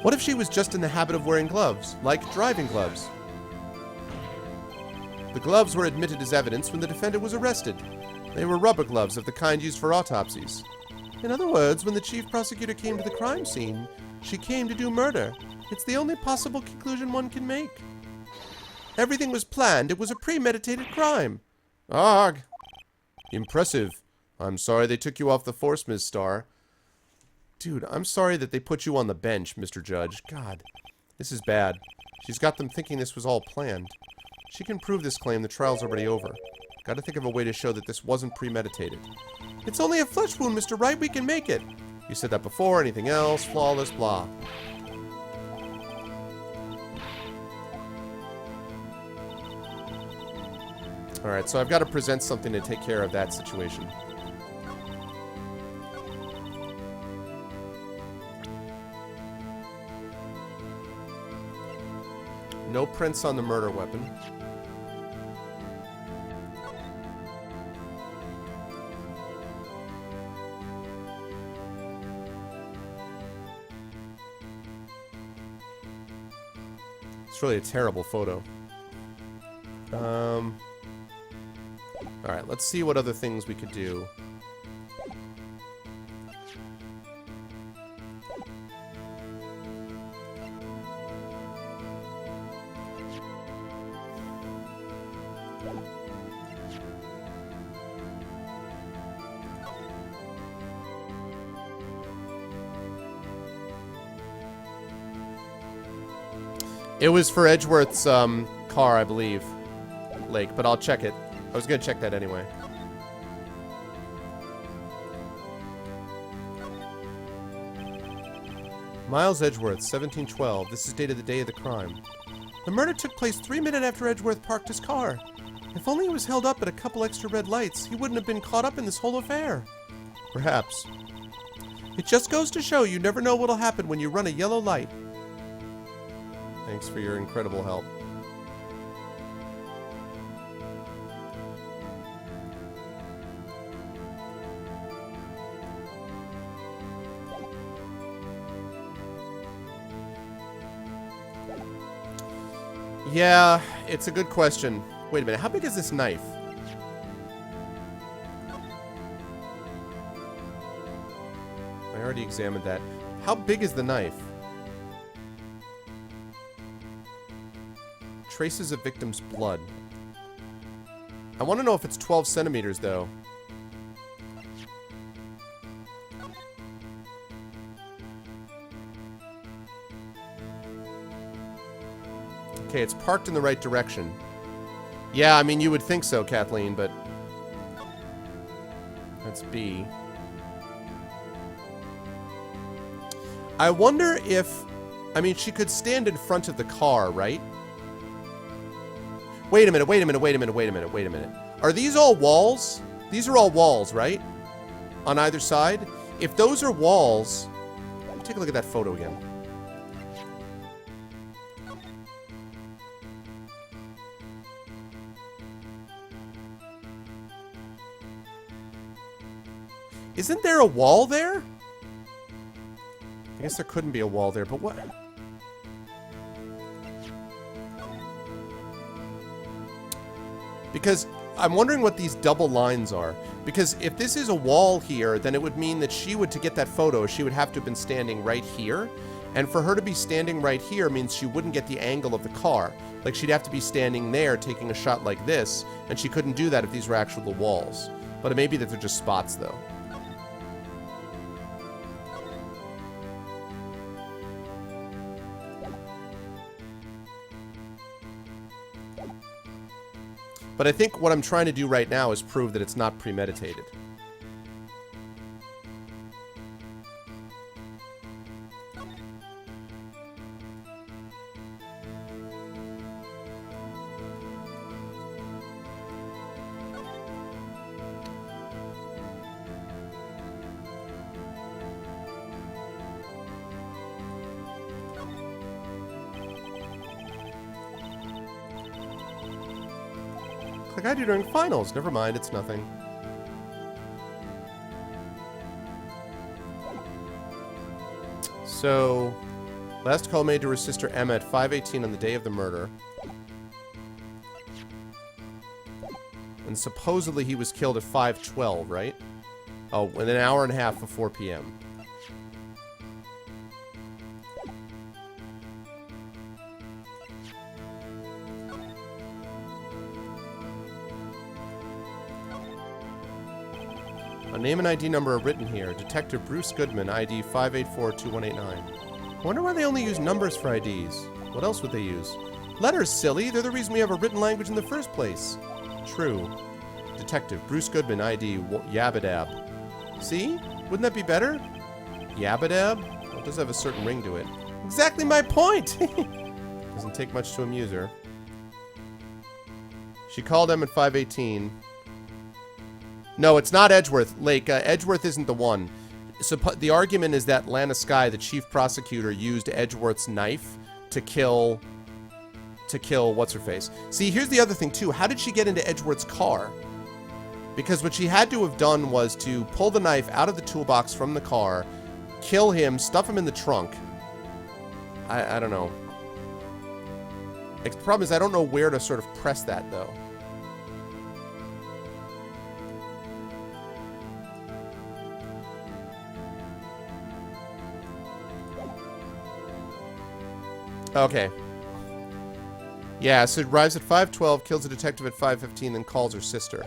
What if she was just in the habit of wearing gloves, like driving gloves? The gloves were admitted as evidence when the defendant was arrested. They were rubber gloves of the kind used for autopsies. In other words, when the chief prosecutor came to the crime scene, she came to do murder. It's the only possible conclusion one can make. Everything was planned. It was a premeditated crime. Arg! Impressive. I'm sorry they took you off the force, Ms. Starr. Dude, I'm sorry that they put you on the bench, Mr. Judge. God, this is bad. She's got them thinking this was all planned. She can prove this claim. The trial's already over. Gotta think of a way to show that this wasn't premeditated. It's only a flesh wound, Mr. Wright. We can make it. You said that before. Anything else? Flawless, blah. Alright, so I've got to present something to take care of that situation. No prints on the murder weapon. It's really a terrible photo. Alright, let's see what other things we could do. It was for Edgeworth's car, I believe, Lake, but I'll check it. I was going to check that anyway. Miles Edgeworth, 1712. This is dated the day of the crime. The murder took place 3 minutes after Edgeworth parked his car. If only he was held up at a couple extra red lights, he wouldn't have been caught up in this whole affair. Perhaps. It just goes to show you never know what'll happen when you run a yellow light. Thanks for your incredible help. Yeah, it's a good question. Wait a minute, how big is this knife? I already examined that. How big is the knife? Traces of victim's blood. I want to know if it's 12 centimeters, though. Okay, it's parked in the right direction. Yeah, I mean, you would think so, Kathleen, but... That's B. I wonder if... I mean, she could stand in front of the car, right? Wait a minute, wait a minute, wait a minute, wait a minute, wait a minute. Are these all walls? These are all walls, right? On either side? If those are walls... Let me take a look at that photo again. Isn't there a wall there? I guess there couldn't be a wall there, but what? Because I'm wondering what these double lines are. Because if this is a wall here, then it would mean that she would, to get that photo, she would have to have been standing right here. And for her to be standing right here means she wouldn't get the angle of the car. Like, she'd have to be standing there taking a shot like this, and she couldn't do that if these were actual walls. But it may be that they're just spots, though. But I think what I'm trying to do right now is prove that it's not premeditated. Like I do during finals. Never mind, it's nothing. So, last call made to her sister Emma at 5:18 on the day of the murder. And supposedly he was killed at 5:12, right? Oh, in an hour and a half before p.m. A name and ID number are written here. Detective Bruce Goodman, ID 5842189. I wonder why they only use numbers for IDs. What else would they use? Letters, silly! They're the reason we have a written language in the first place. True. Detective Bruce Goodman, ID Yabadab. See? Wouldn't that be better? Yabadab? Well, it does have a certain ring to it. Exactly my point! Doesn't take much to amuse her. She called him at 5:18. No, it's not Edgeworth. Lake, Edgeworth isn't the one. So the argument is that Lana Skye, the chief prosecutor, used Edgeworth's knife to kill what's-her-face. See, here's the other thing, too. How did she get into Edgeworth's car? Because what she had to have done was to pull the knife out of the toolbox from the car, kill him, stuff him in the trunk. I don't know. The problem is I don't know where to sort of press that, though. Okay. Yeah, so it arrives at 5:12, kills a detective at 5:15, then calls her sister.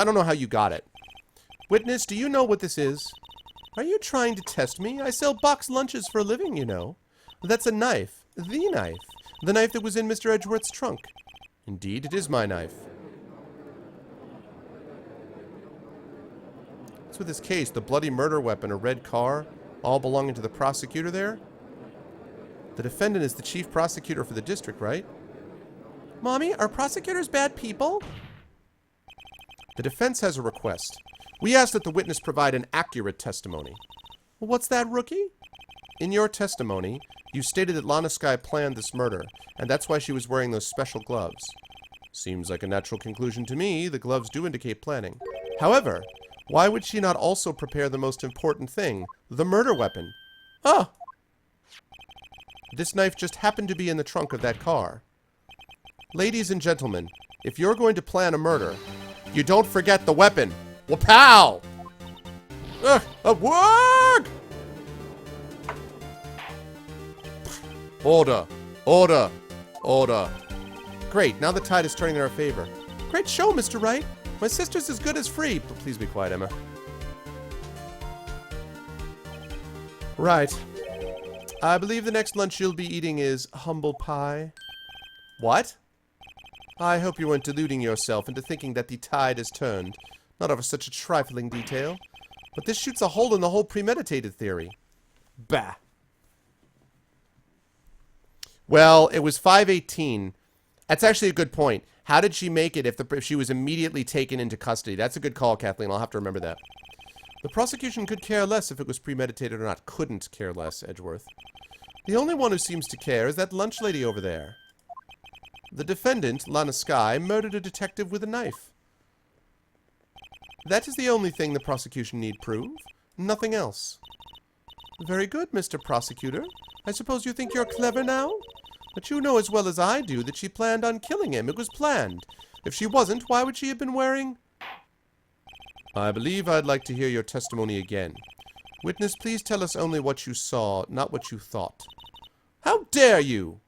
I don't know how you got it. Witness, do you know what this is? Are you trying to test me? I sell boxed lunches for a living, you know. That's a knife. The knife. The knife that was in Mr. Edgeworth's trunk. Indeed, it is my knife. What's with this case? The bloody murder weapon, a red car, all belonging to the prosecutor there? The defendant is the chief prosecutor for the district, right? Mommy, are prosecutors bad people? The defense has a request. We ask that the witness provide an accurate testimony. Well, what's that, rookie? In your testimony, you stated that Lana Skye planned this murder, and that's why she was wearing those special gloves. Seems like a natural conclusion to me. The gloves do indicate planning. However, why would she not also prepare the most important thing, the murder weapon? Oh! This knife just happened to be in the trunk of that car. Ladies and gentlemen, if you're going to plan a murder, you don't forget the weapon. Wapow! A word! Order. Order. Order. Great, now the tide is turning in our favor. Great show, Mr. Wright. My sister's as good as free. But please be quiet, Emma. Right. I believe the next lunch you'll be eating is humble pie. What? I hope you weren't deluding yourself into thinking that the tide has turned. Not over such a trifling detail. But this shoots a hole in the whole premeditated theory. Bah. Well, it was 5:18. That's actually a good point. How did she make it if she was immediately taken into custody? That's a good call, Kathleen. I'll have to remember that. The prosecution could care less if it was premeditated or not. Couldn't care less, Edgeworth. The only one who seems to care is that lunch lady over there. The defendant, Lana Skye, murdered a detective with a knife. That is the only thing the prosecution need prove. Nothing else. Very good, Mr. Prosecutor. I suppose you think you're clever now? But you know as well as I do that she planned on killing him. It was planned. If she wasn't, why would she have been wearing... I believe I'd like to hear your testimony again. Witness, please tell us only what you saw, not what you thought. How dare you!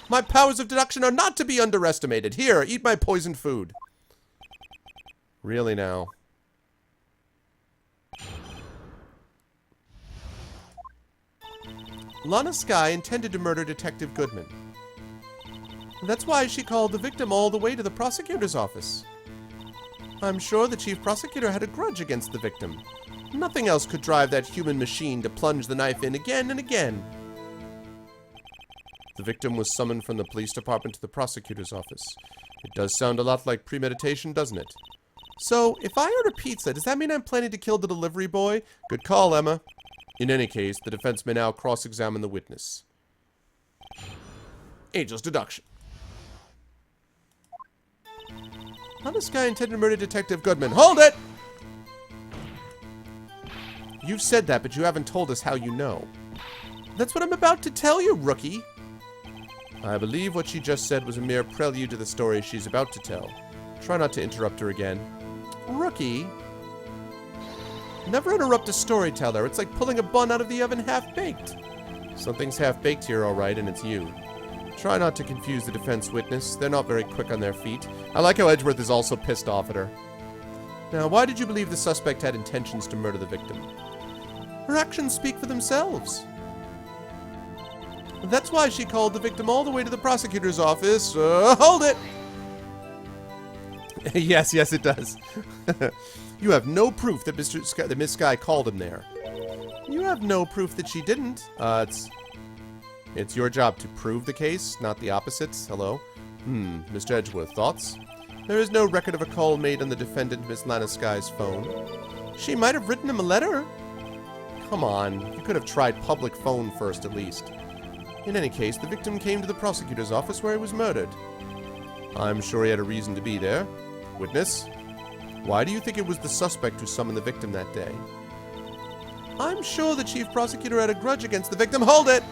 My powers of deduction are not to be underestimated. Here, eat my poisoned food. Really now. Lana Skye intended to murder Detective Goodman. That's why she called the victim all the way to the prosecutor's office. I'm sure the chief prosecutor had a grudge against the victim. Nothing else could drive that human machine to plunge the knife in again and again. The victim was summoned from the police department to the prosecutor's office. It does sound a lot like premeditation, doesn't it? So, if I order pizza, does that mean I'm planning to kill the delivery boy? Good call, Emma. In any case, the defense may now cross-examine the witness. Angel's deduction. How this guy intended to murder Detective Goodman? Hold it! You've said that, but you haven't told us how you know. That's what I'm about to tell you, rookie. I believe what she just said was a mere prelude to the story she's about to tell. Try not to interrupt her again. Rookie? Never interrupt a storyteller. It's like pulling a bun out of the oven half-baked. Something's half-baked here, all right, and it's you. Try not to confuse the defense witness. They're not very quick on their feet. I like how Edgeworth is also pissed off at her. Now, why did you believe the suspect had intentions to murder the victim? Her actions speak for themselves. That's why she called the victim all the way to the prosecutor's office. Hold it! Yes, it does. You have no proof that Miss Sky called him there. You have no proof that she didn't. It's your job to prove the case, not the opposites. Hello? Mr. Edgeworth, thoughts? There is no record of a call made on the defendant, Miss Lana Sky's phone. She might have written him a letter. Come on, you could have tried public phone first at least. In any case, the victim came to the prosecutor's office where he was murdered. I'm sure he had a reason to be there. Witness? Why do you think it was the suspect who summoned the victim that day? I'm sure the chief prosecutor had a grudge against the victim. Hold it!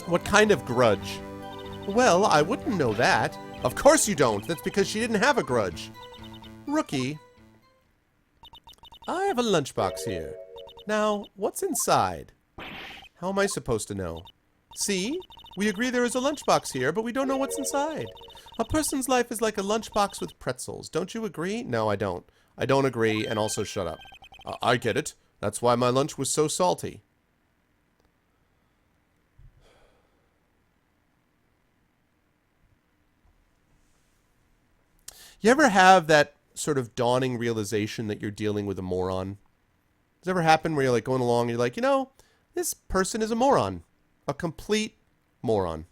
What kind of grudge? Well, I wouldn't know that. Of course you don't. That's because she didn't have a grudge. Rookie. I have a lunchbox here. Now, what's inside? How am I supposed to know? See? We agree there is a lunchbox here, but we don't know what's inside. A person's life is like a lunchbox with pretzels. Don't you agree? No, I don't. I don't agree, and also shut up. I get it. That's why my lunch was so salty. You ever have that sort of dawning realization that you're dealing with a moron? Does it ever happen where you're like going along and you're like, you know, this person is a moron. A complete moron.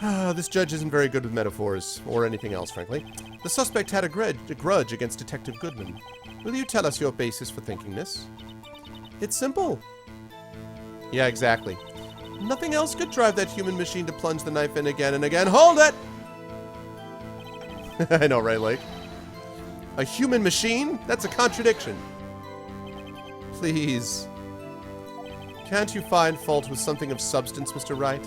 This judge isn't very good with metaphors, or anything else, frankly. The suspect had a grudge against Detective Goodman. Will you tell us your basis for thinking this? It's simple. Yeah, exactly. Nothing else could drive that human machine to plunge the knife in again and again. Hold it! I know, right, like? A human machine? That's a contradiction. Please. Can't you find fault with something of substance, Mr. Wright?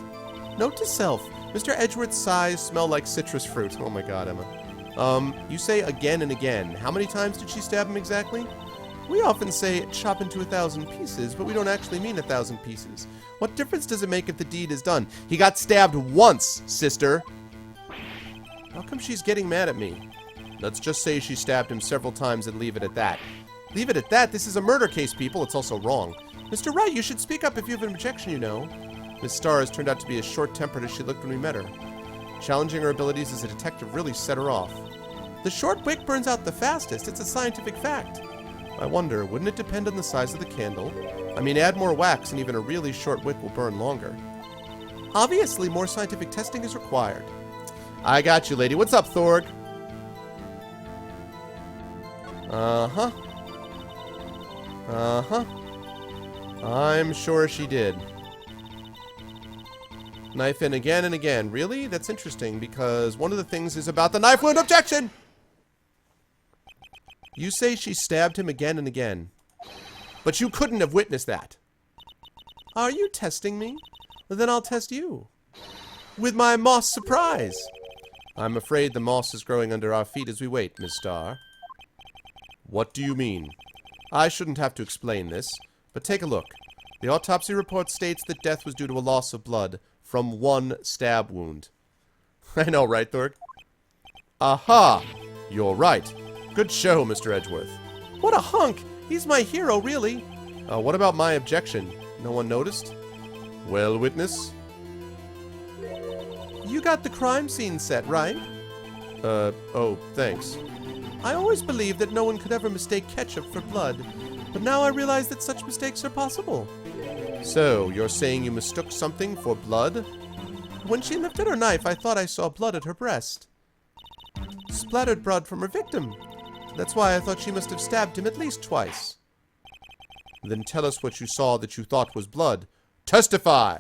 Note to self. Mr. Edgeworth's sighs smell like citrus fruit. Oh my god, Emma. You say again and again. How many times did she stab him exactly? We often say chop into 1,000 pieces, but we don't actually mean 1,000 pieces. What difference does it make if the deed is done? He got stabbed once, sister. How come she's getting mad at me? Let's just say she stabbed him several times and leave it at that. Leave it at that? This is a murder case, people. It's also wrong. Mr. Wright, you should speak up if you have an objection, you know. Miss Stars turned out to be as short-tempered as she looked when we met her. Challenging her abilities as a detective really set her off. The short wick burns out the fastest. It's a scientific fact. I wonder, wouldn't it depend on the size of the candle? I mean, add more wax and even a really short wick will burn longer. Obviously, more scientific testing is required. I got you, lady. What's up, Thorg? Uh-huh. Uh-huh. I'm sure she did. Knife in again and again. Really? That's interesting, because one of the things is about the knife wound. Objection! You say she stabbed him again and again. But you couldn't have witnessed that. Are you testing me? Then I'll test you. With my moss surprise. I'm afraid the moss is growing under our feet as we wait, Miss Starr. What do you mean? I shouldn't have to explain this, but take a look. The autopsy report states that death was due to a loss of blood from one stab wound. I know, right, Thorg? Aha! You're right. Good show, Mr. Edgeworth. What a hunk! He's my hero, really. What about my objection? No one noticed? Well, witness? You got the crime scene set, right? Oh, thanks. I always believed that no one could ever mistake ketchup for blood, but now I realize that such mistakes are possible. So, you're saying you mistook something for blood? When she lifted her knife, I thought I saw blood at her breast. Splattered blood from her victim. That's why I thought she must have stabbed him at least twice. Then tell us what you saw that you thought was blood. Testify!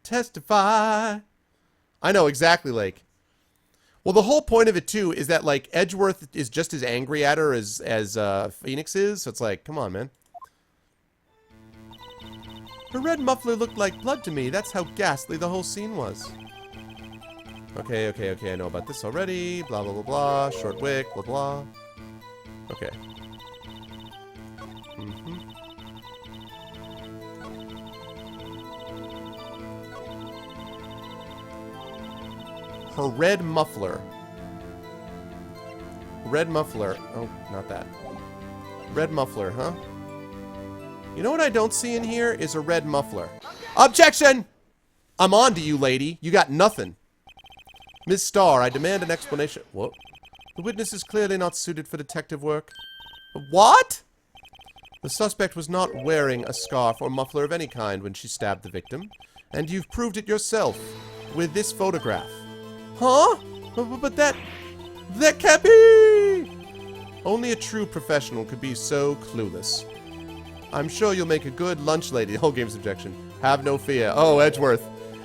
Testify! I know, exactly, like. Well, the whole point of it, too, is that, like, Edgeworth is just as angry at her as Phoenix is. So it's like, come on, man. Her red muffler looked like blood to me. That's how ghastly the whole scene was. Okay, I know about this already. Blah, blah, blah, blah. Short wick, blah, blah. Okay. Her red muffler. Red muffler. Oh, not that. Red muffler, huh? You know what I don't see in here is a red muffler. Objection! I'm on to you, lady. You got nothing. Miss Starr, I demand an explanation. What? The witness is clearly not suited for detective work. What? The suspect was not wearing a scarf or muffler of any kind when she stabbed the victim. And you've proved it yourself with this photograph. Huh? But that can't be! Only a true professional could be so clueless. I'm sure you'll make a good lunch lady. The whole game's objection. Have no fear. Oh, Edgeworth.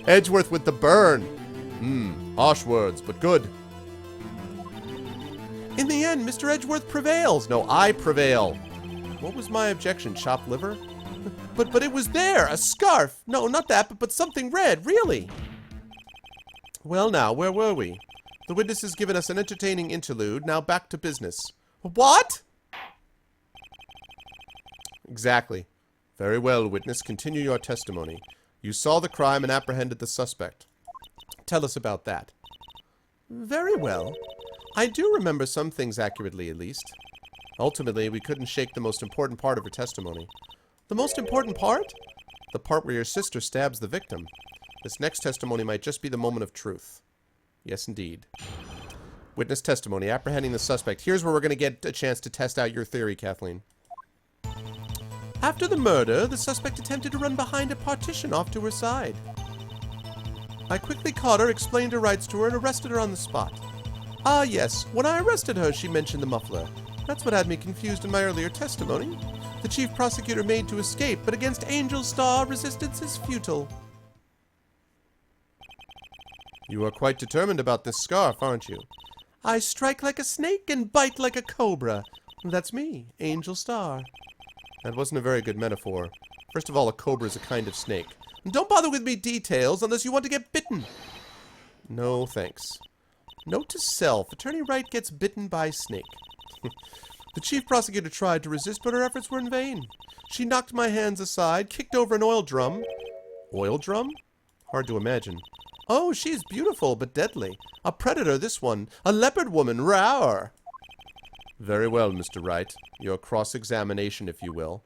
Edgeworth with the burn. Harsh words, but good. In the end, Mr. Edgeworth prevails. No, I prevail. What was my objection? Chopped liver? But it was there. A scarf. No, not that, but something red. Really? Well, now, where were we? The witness has given us an entertaining interlude. Now back to business. What? Exactly. Very well, witness. Continue your testimony. You saw the crime and apprehended the suspect. Tell us about that. Very well. I do remember some things accurately, at least. Ultimately, we couldn't shake the most important part of her testimony. The most important part? The part where your sister stabs the victim. This next testimony might just be the moment of truth. Yes, indeed. Witness testimony, apprehending the suspect. Here's where we're going to get a chance to test out your theory, Kathleen. After the murder, the suspect attempted to run behind a partition off to her side. I quickly caught her, explained her rights to her, and arrested her on the spot. Ah, yes. When I arrested her, she mentioned the muffler. That's what had me confused in my earlier testimony. The chief prosecutor made to escape, but against Angel Star, resistance is futile. You are quite determined about this scarf, aren't you? I strike like a snake and bite like a cobra. That's me, Angel Star. That wasn't a very good metaphor. First of all, a cobra is a kind of snake. And don't bother with me details unless you want to get bitten. No, thanks. Note to self, Attorney Wright gets bitten by snake. The chief prosecutor tried to resist, but her efforts were in vain. She knocked my hands aside, kicked over an oil drum. Oil drum? Hard to imagine. Oh, she's beautiful, but deadly. A predator, this one. A leopard woman, rawr. Very well, Mr. Wright. Your cross-examination, if you will.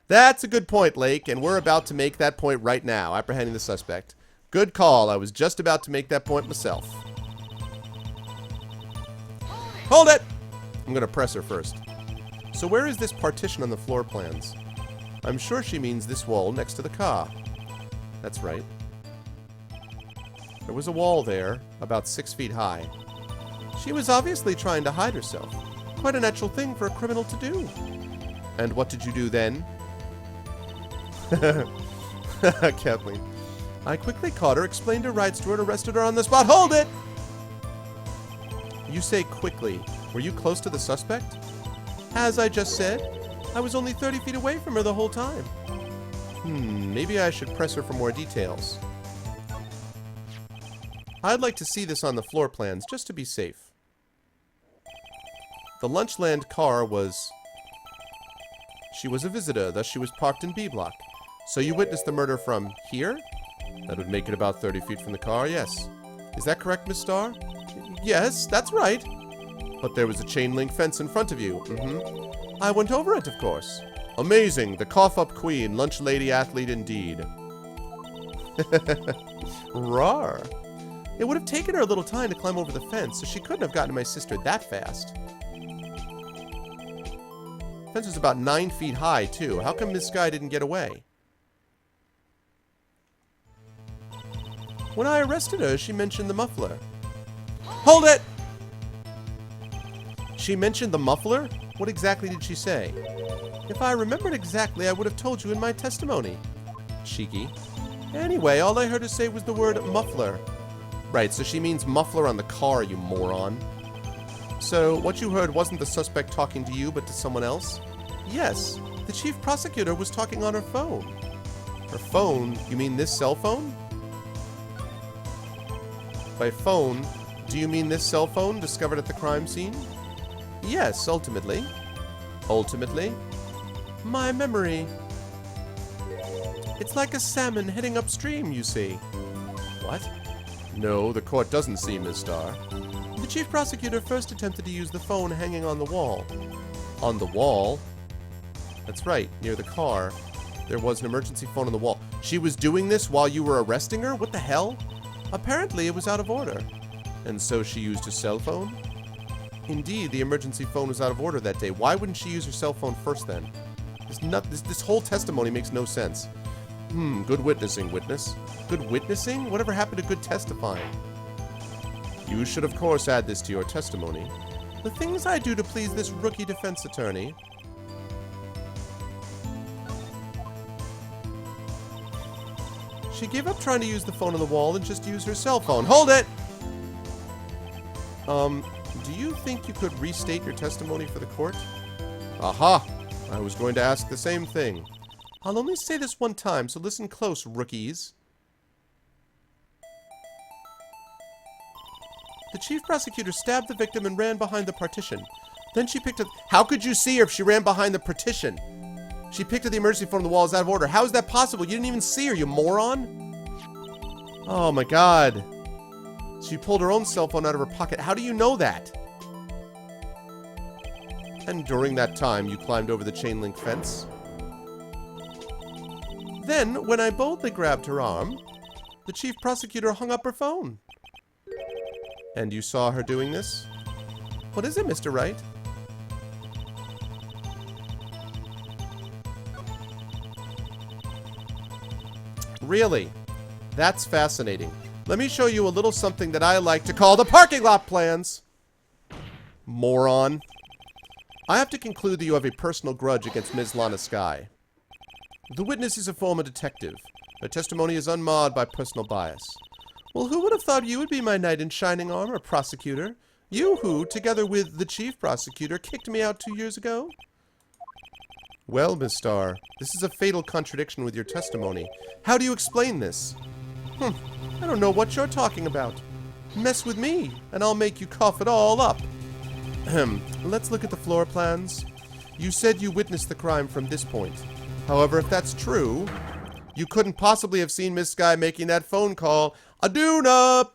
That's a good point, Lake, and we're about to make that point right now, apprehending the suspect. Good call. I was just about to make that point myself. Hold it! I'm going to press her first. So where is this partition on the floor plans? I'm sure she means this wall next to the car. That's right. There was a wall there, about 6 feet high. She was obviously trying to hide herself. Quite a natural thing for a criminal to do. And what did you do then? Kathleen. I quickly caught her, explained her rights to her, and arrested her on the spot. Hold it! You say quickly. Were you close to the suspect? As I just said, I was only 30 feet away from her the whole time. Maybe I should press her for more details. I'd like to see this on the floor plans, just to be safe. The Lunchland car was... She was a visitor, thus she was parked in B block. So you witnessed the murder from here? That would make it about 30 feet from the car, yes. Is that correct, Miss Starr? Yes, that's right. But there was a chain link fence in front of you. I went over it, of course. Amazing. The cough-up queen, lunch lady athlete indeed. Rawr. It would have taken her a little time to climb over the fence, so she couldn't have gotten to my sister that fast. The fence was about 9 feet high, too. How come this guy didn't get away? When I arrested her, she mentioned the muffler. Hold it! She mentioned the muffler? What exactly did she say? If I remembered exactly, I would have told you in my testimony. Cheeky. Anyway, all I heard her say was the word muffler. Right, so she means muffler on the car, you moron. So, what you heard wasn't the suspect talking to you, but to someone else? Yes, the chief prosecutor was talking on her phone. Her phone? You mean this cell phone? By phone, do you mean this cell phone discovered at the crime scene? Yes, ultimately. Ultimately? My memory. It's like a salmon heading upstream, you see. What? No, the court doesn't see Ms. Starr. The chief prosecutor first attempted to use the phone hanging on the wall. On the wall? That's right, near the car. There was an emergency phone on the wall. She was doing this while you were arresting her? What the hell? Apparently, it was out of order. And so she used her cell phone? Indeed, the emergency phone was out of order that day. Why wouldn't she use her cell phone first then? This whole testimony makes no sense. Good witnessing, witness. Good witnessing? Whatever happened to good testifying? You should, of course, add this to your testimony. The things I do to please this rookie defense attorney. She gave up trying to use the phone on the wall and just used her cell phone. Hold it! Do you think you could restate your testimony for the court? Aha! I was going to ask the same thing. I'll only say this one time, so listen close, rookies. The chief prosecutor stabbed the victim and ran behind the partition. Then she picked up... How could you see her if she ran behind the partition? She picked up the emergency phone on the wall. It's out of order. How is that possible? You didn't even see her, you moron. Oh my god. She pulled her own cell phone out of her pocket. How do you know that? And during that time, you climbed over the chain link fence. Then, when I boldly grabbed her arm, the chief prosecutor hung up her phone. And you saw her doing this? What is it, Mr. Wright? Really? That's fascinating. Let me show you a little something that I like to call the parking lot plans. Moron. I have to conclude that you have a personal grudge against Ms. Lana Skye. The witness is a former detective. Her testimony is unmarred by personal bias. Well, who would have thought you would be my knight in shining armor, prosecutor? You who, together with the chief prosecutor, kicked me out 2 years ago? Well, Miss Starr, this is a fatal contradiction with your testimony. How do you explain this? I don't know what you're talking about. Mess with me, and I'll make you cough it all up. Let's look at the floor plans. You said you witnessed the crime from this point. However, if that's true, you couldn't possibly have seen Miss Skye making that phone call. Aduna!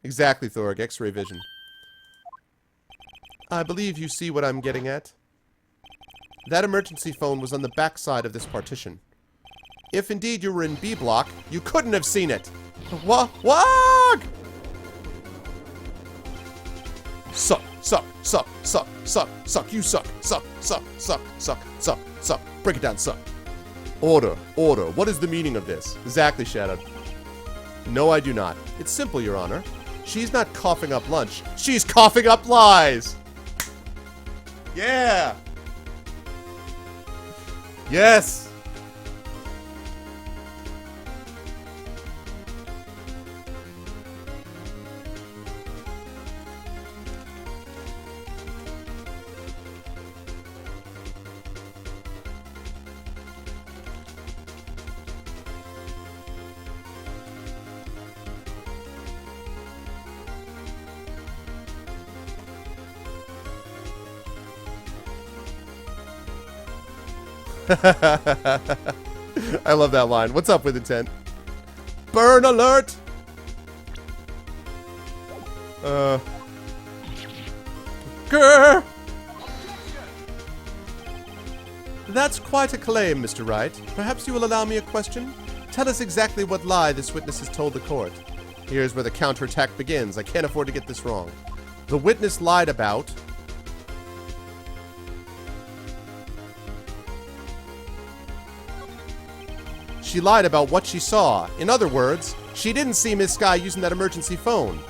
Exactly, Thorg. X-ray vision. I believe you see what I'm getting at. That emergency phone was on the back side of this partition. If indeed you were in B block, you couldn't have seen it. Wog! Suck, suck, suck, suck, suck, suck. You suck, suck, suck, suck, suck, suck, suck. Break it down, suck. Order, order. What is the meaning of this? Exactly, Shadow. No, I do not. It's simple, Your Honor. She's not coughing up lunch. She's coughing up lies! Yeah! Yes! I love that line. What's up with intent? Burn alert! Grr! That's quite a claim, Mr. Wright. Perhaps you will allow me a question? Tell us exactly what lie this witness has told the court. Here's where the counterattack begins. I can't afford to get this wrong. The witness lied about... She lied about what she saw. In other words, she didn't see Miss Skye using that emergency phone.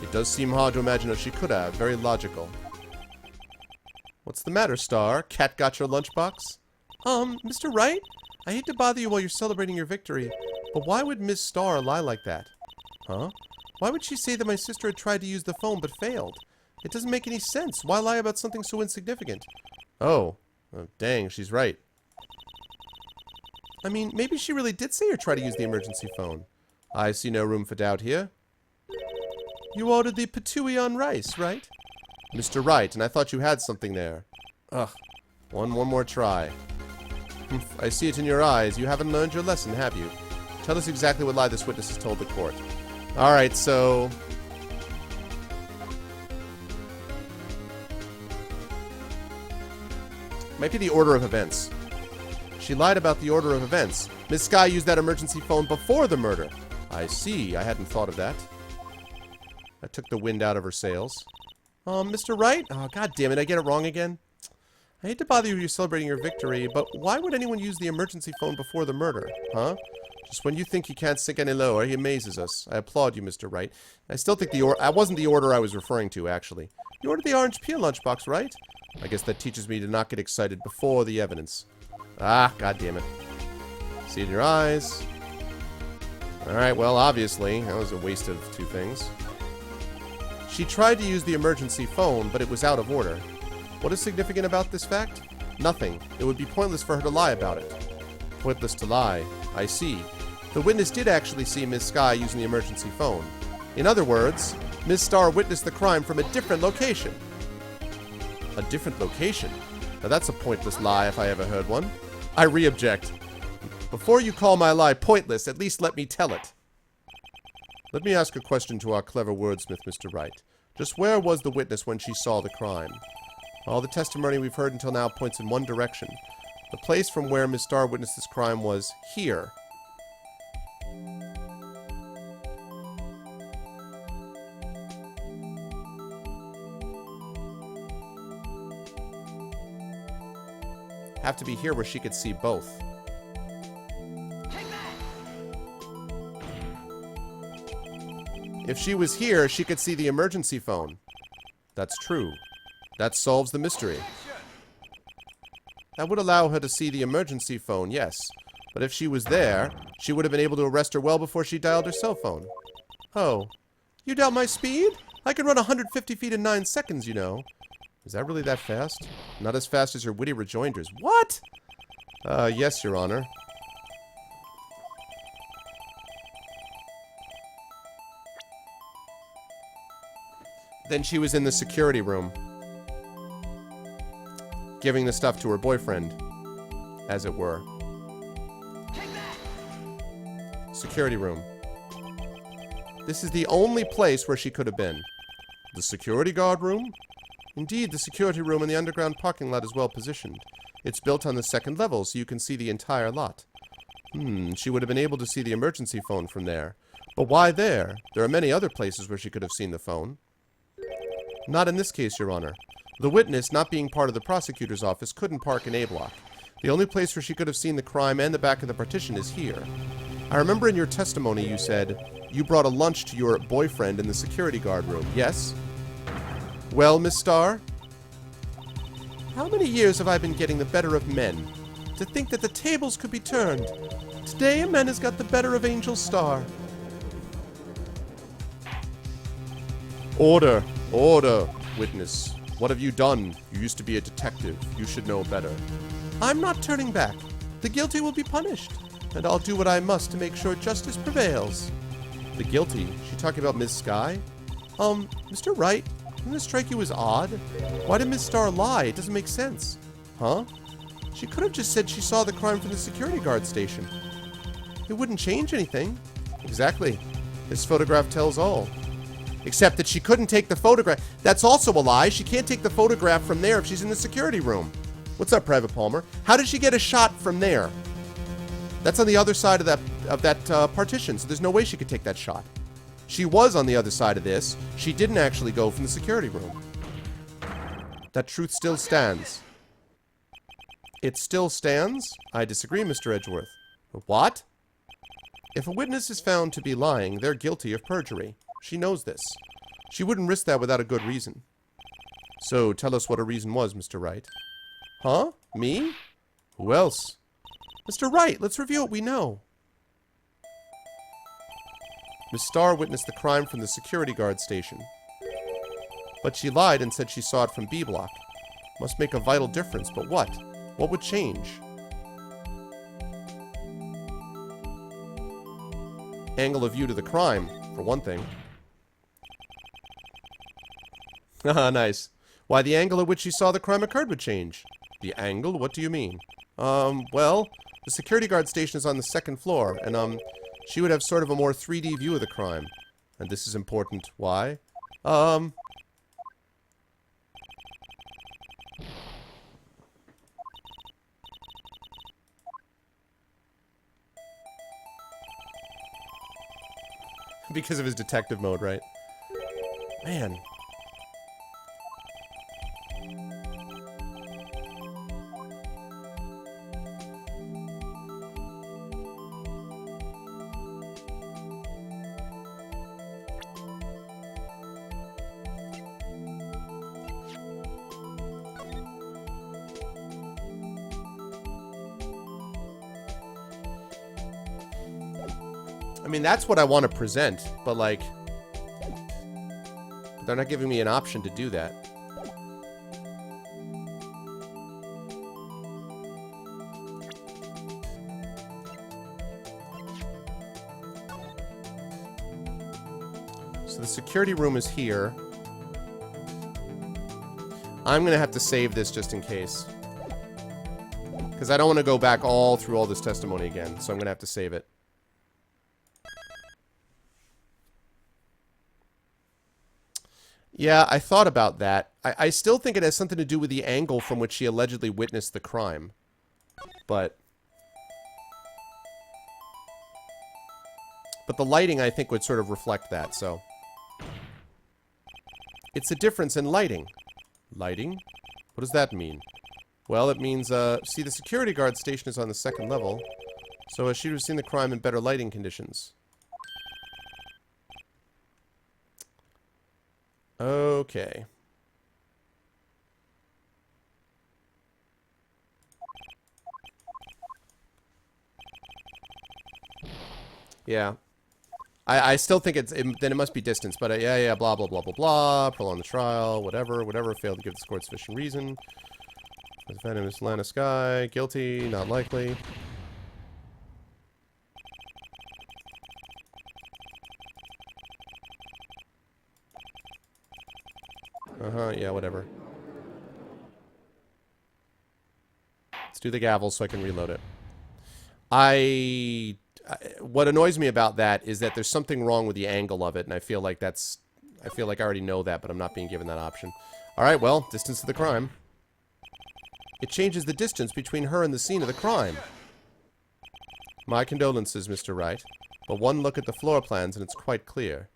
It does seem hard to imagine how she could have. Very logical. What's the matter, Star? Cat got your lunchbox? Mr. Wright? I hate to bother you while you're celebrating your victory, but why would Miss Starr lie like that? Huh? Why would she say that my sister had tried to use the phone but failed? It doesn't make any sense. Why lie about something so insignificant? Oh, dang, she's right. I mean, maybe she really did say or try to use the emergency phone. I see no room for doubt here. You ordered the patooey on rice, right? Mr. Wright, and I thought you had something there. Ugh. One more try. I see it in your eyes. You haven't learned your lesson, have you? Tell us exactly what lie this witness has told the court. Alright, so... might be the order of events. She lied about the order of events. Miss Sky used that emergency phone before the murder. I see. I hadn't thought of that. That took the wind out of her sails. Mr. Wright? Oh, god damn it. I get it wrong again. I hate to bother you celebrating your victory, but why would anyone use the emergency phone before the murder? Huh? Just when you think you can't sink any lower, he amazes us. I applaud you, Mr. Wright. I still think that wasn't the order I was referring to, actually. You ordered the orange peel lunchbox, right? I guess that teaches me to not get excited before the evidence. Ah, god damn it. See it in your eyes. Alright, well, obviously, that was a waste of two things. She tried to use the emergency phone, but it was out of order. What is significant about this fact? Nothing. It would be pointless for her to lie about it. Pointless to lie. I see. The witness did actually see Miss Sky using the emergency phone. In other words, Miss Starr witnessed the crime from a different location. A different location? Now that's a pointless lie if I ever heard one. I re-object. Before you call my lie pointless, at least let me tell it. Let me ask a question to our clever wordsmith, Mr. Wright. Just where was the witness when she saw the crime? All the testimony we've heard until now points in one direction. The place from where Miss Starr witnessed this crime was here. Have to be here where she could see both. If she was here, she could see the emergency phone. That's true. That solves the mystery. That would allow her to see the emergency phone, yes. But if she was there, she would have been able to arrest her well before she dialed her cell phone. Oh. You doubt my speed? I can run 150 feet in 9 seconds, you know. Is that really that fast? Not as fast as your witty rejoinders. What? Yes, Your Honor. Then she was in the security room, giving the stuff to her boyfriend, as it were. Security room. This is the only place where she could have been. The security guard room? Indeed, the security room in the underground parking lot is well positioned. It's built on the second level, so you can see the entire lot. She would have been able to see the emergency phone from there. But why there? There are many other places where she could have seen the phone. Not in this case, Your Honor. The witness, not being part of the prosecutor's office, couldn't park in A block. The only place where she could have seen the crime and the back of the partition is here. I remember in your testimony you said you brought a lunch to your boyfriend in the security guard room, yes? Well, Miss Starr? How many years have I been getting the better of men? To think that the tables could be turned. Today a man has got the better of Angel Starr. Order! Order! Witness. What have you done? You used to be a detective. You should know better. I'm not turning back. The guilty will be punished. And I'll do what I must to make sure justice prevails. The guilty? She talking about Miss Sky? Mr. Wright, doesn't this strike you as odd? Why did Miss Starr lie? It doesn't make sense. Huh? She could have just said she saw the crime from the security guard station. It wouldn't change anything. Exactly. This photograph tells all. Except that she couldn't take the photograph. That's also a lie. She can't take the photograph from there if she's in the security room. What's up, Private Palmer? How did she get a shot from there? That's on the other side of that partition, so there's no way she could take that shot. She was on the other side of this. She didn't actually go from the security room. That truth still stands. It still stands? I disagree, Mr. Edgeworth. What? If a witness is found to be lying, they're guilty of perjury. She knows this. She wouldn't risk that without a good reason. So, tell us what her reason was, Mr. Wright. Huh? Me? Who else? Mr. Wright, let's review what we know. Miss Starr witnessed the crime from the security guard station. But she lied and said she saw it from B block. Must make a vital difference, but what? What would change? Angle of view to the crime, for one thing. Haha, nice. Why, the angle at which she saw the crime occurred would change. The angle? What do you mean? Well, the security guard station is on the second floor, and, she would have sort of a more 3D view of the crime. And this is important. Why? Because of his detective mode, right? Man. I mean, that's what I want to present, but like, they're not giving me an option to do that. So the security room is here. I'm going to have to save this just in case. Because I don't want to go back all through all this testimony again, so I'm going to have to save it. Yeah, I thought about that. I still think it has something to do with the angle from which she allegedly witnessed the crime. But the lighting, I think, would sort of reflect that, so. It's a difference in lighting. Lighting? What does that mean? Well, it means, see, the security guard station is on the second level, so she would have seen the crime in better lighting conditions. Okay. Yeah. I still think then it must be distance, but yeah, blah, blah, blah, blah, blah, prolong the trial, whatever, failed to give this court sufficient reason. The defendant is Atlanta Sky, guilty, not likely. Yeah, whatever. Let's do the gavel so I can reload it. What annoys me about that is that there's something wrong with the angle of it, and I feel like I already know that, but I'm not being given that option. Alright, well, distance to the crime. It changes the distance between her and the scene of the crime. My condolences, Mr. Wright, but one look at the floor plans and it's quite clear.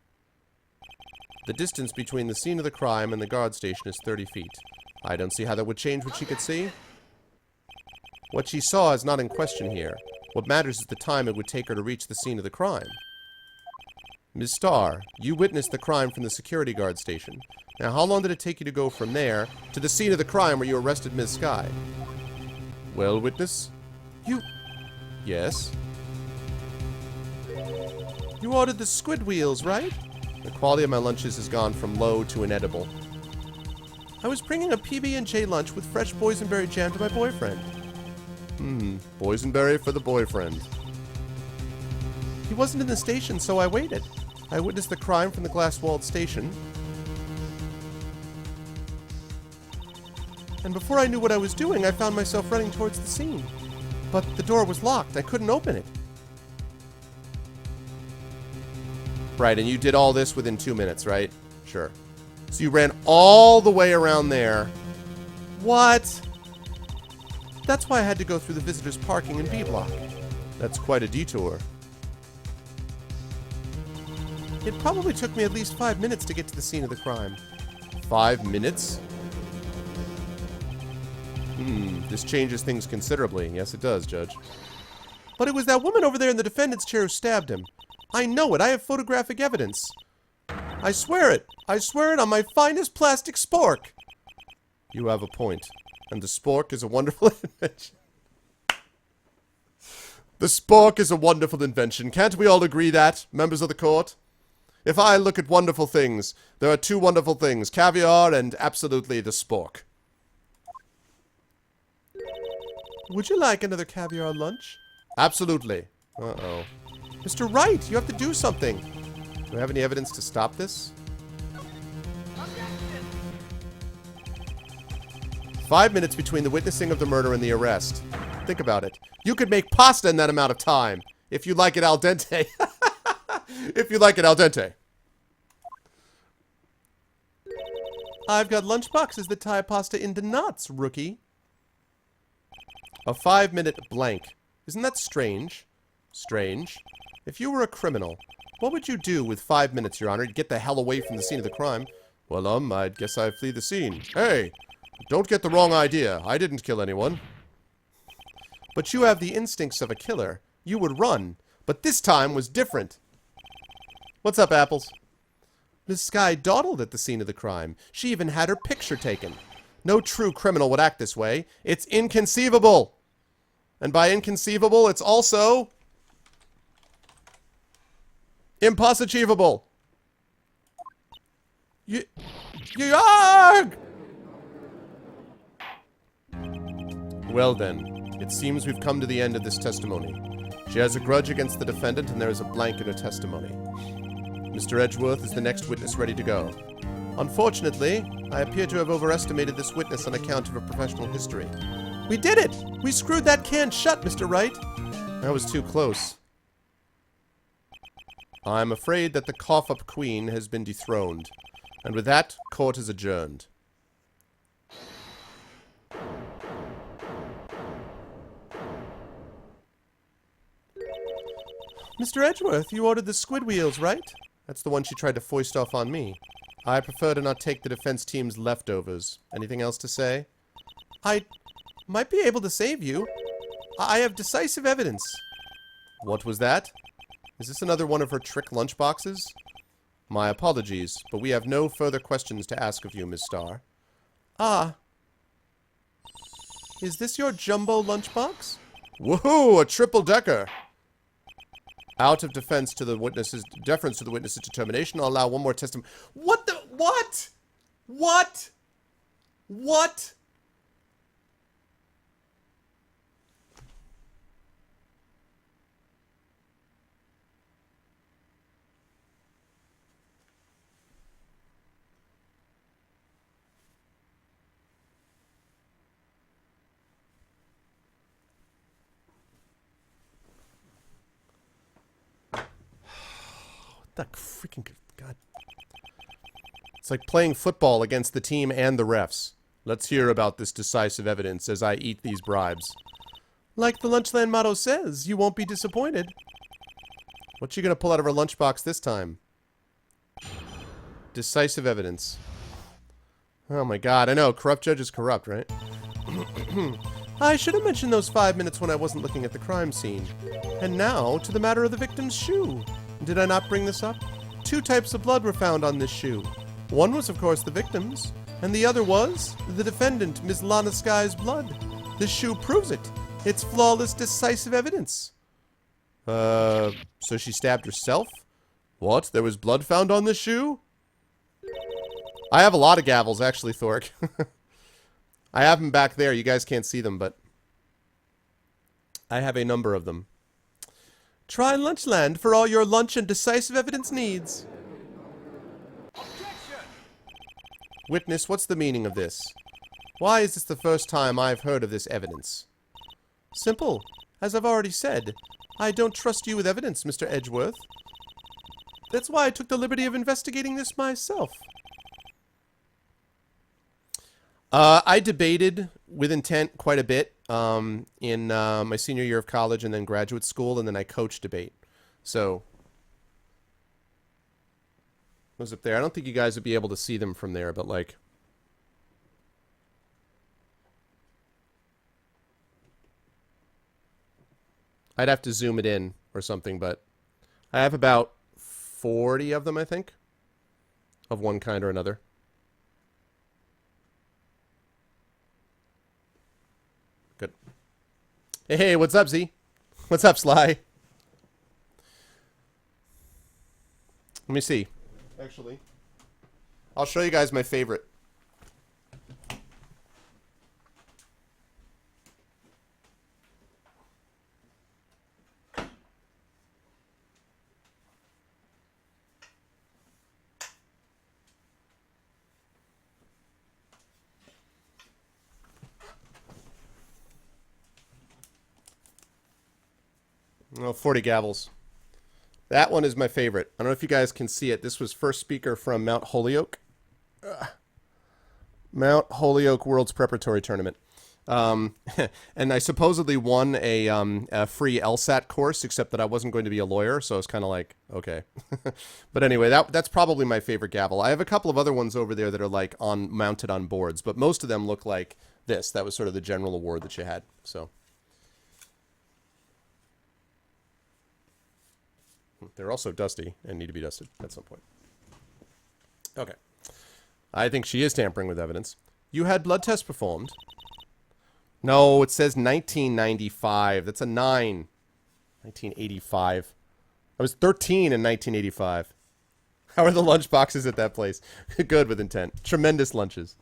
The distance between the scene of the crime and the guard station is 30 feet. I don't see how that would change what she could see. What she saw is not in question here. What matters is the time it would take her to reach the scene of the crime. Ms. Starr, you witnessed the crime from the security guard station. Now, how long did it take you to go from there to the scene of the crime where you arrested Ms. Sky? Well, witness? Yes? You ordered the squid wheels, right? The quality of my lunches has gone from low to inedible. I was bringing a PB&J lunch with fresh boysenberry jam to my boyfriend. Boysenberry for the boyfriend. He wasn't in the station, so I waited. I witnessed the crime from the glass-walled station. And before I knew what I was doing, I found myself running towards the scene. But the door was locked. I couldn't open it. Right, and you did all this within 2 minutes, right? Sure. So you ran all the way around there. What? That's why I had to go through the visitors' parking in B block. That's quite a detour. It probably took me at least 5 minutes to get to the scene of the crime. 5 minutes? This changes things considerably. Yes, it does, Judge. But it was that woman over there in the defendant's chair who stabbed him. I know it. I have photographic evidence. I swear it. I swear it on my finest plastic spork. You have a point. And the spork is a wonderful invention. The spork is a wonderful invention. Can't we all agree that, members of the court? If I look at wonderful things, there are two wonderful things. Caviar and absolutely the spork. Would you like another caviar lunch? Absolutely. Uh-oh. Mr. Wright, you have to do something. Do I have any evidence to stop this? 5 minutes between the witnessing of the murder and the arrest. Think about it. You could make pasta in that amount of time. If you like it al dente. If you like it al dente. I've got lunchboxes that tie pasta into knots, rookie. A 5-minute blank. Isn't that strange? Strange. If you were a criminal, what would you do with 5 minutes, Your Honor? You'd get the hell away from the scene of the crime. Well, I'd guess I'd flee the scene. Hey, don't get the wrong idea. I didn't kill anyone. But you have the instincts of a killer. You would run. But this time was different. What's up, Apples? Miss Skye dawdled at the scene of the crime. She even had her picture taken. No true criminal would act this way. It's inconceivable. And by inconceivable, it's also impossible. Yarg! Well then, it seems we've come to the end of this testimony. She has a grudge against the defendant, and there is a blank in her testimony. Mr. Edgeworth is the next witness ready to go. Unfortunately, I appear to have overestimated this witness on account of her professional history. We did it! We screwed that can shut, Mr. Wright! That was too close. I'm afraid that the cough-up queen has been dethroned. And with that, court is adjourned. Mr. Edgeworth, you ordered the squid wheels, right? That's the one she tried to foist off on me. I prefer to not take the defense team's leftovers. Anything else to say? I might be able to save you. I have decisive evidence. What was that? Is this another one of her trick lunchboxes? My apologies, but we have no further questions to ask of you, Miss Starr. Ah. Is this your jumbo lunchbox? Woohoo! A triple-decker! Out of deference to the witness's determination, I'll allow one more testimony. What the? What? What? What? The freaking God. It's like playing football against the team and the refs. Let's hear about this decisive evidence as I eat these bribes. Like the Lunchland motto says, you won't be disappointed. What's she gonna pull out of her lunchbox this time? Decisive evidence. Oh my God, I know, corrupt judge is corrupt, right? I should have mentioned those 5 minutes when I wasn't looking at the crime scene. And now, to the matter of the victim's shoe. Did I not bring this up? 2 types of blood were found on this shoe. One was, of course, the victim's, and the other was the defendant, Miss Lana Skye's blood. This shoe proves it. It's flawless, decisive evidence. So she stabbed herself? What? There was blood found on this shoe? I have a lot of gavels, actually, Thork. I have them back there. You guys can't see them, but I have a number of them. Try Lunchland for all your lunch and decisive evidence needs. Objection! Witness, what's the meaning of this? Why is this the first time I've heard of this evidence? Simple. As I've already said, I don't trust you with evidence, Mr. Edgeworth. That's why I took the liberty of investigating this myself. I debated with intent quite a bit in my senior year of college and then graduate school, and then I coached debate. So, I was up there. I don't think you guys would be able to see them from there, but like, I'd have to zoom it in or something, but I have about 40 of them, I think, of one kind or another. Good. Hey, what's up, Z? What's up, Sly? Let me see. Actually, I'll show you guys my favorite. Oh, 40 gavels. That one is my favorite. I don't know if you guys can see it. This was first speaker from Mount Holyoke. Mount Holyoke World's Preparatory Tournament. And I supposedly won a free LSAT course, except that I wasn't going to be a lawyer, so I was kind of like, okay. But anyway, that's probably my favorite gavel. I have a couple of other ones over there that are like mounted on boards, but most of them look like this. That was sort of the general award that you had. So they're also dusty and need to be dusted at some point. Okay. I think she is tampering with evidence. You had blood tests performed. No, it says 1995. That's a 9. 1985. I was 13 in 1985. How are the lunch boxes at that place? Good with intent. Tremendous lunches.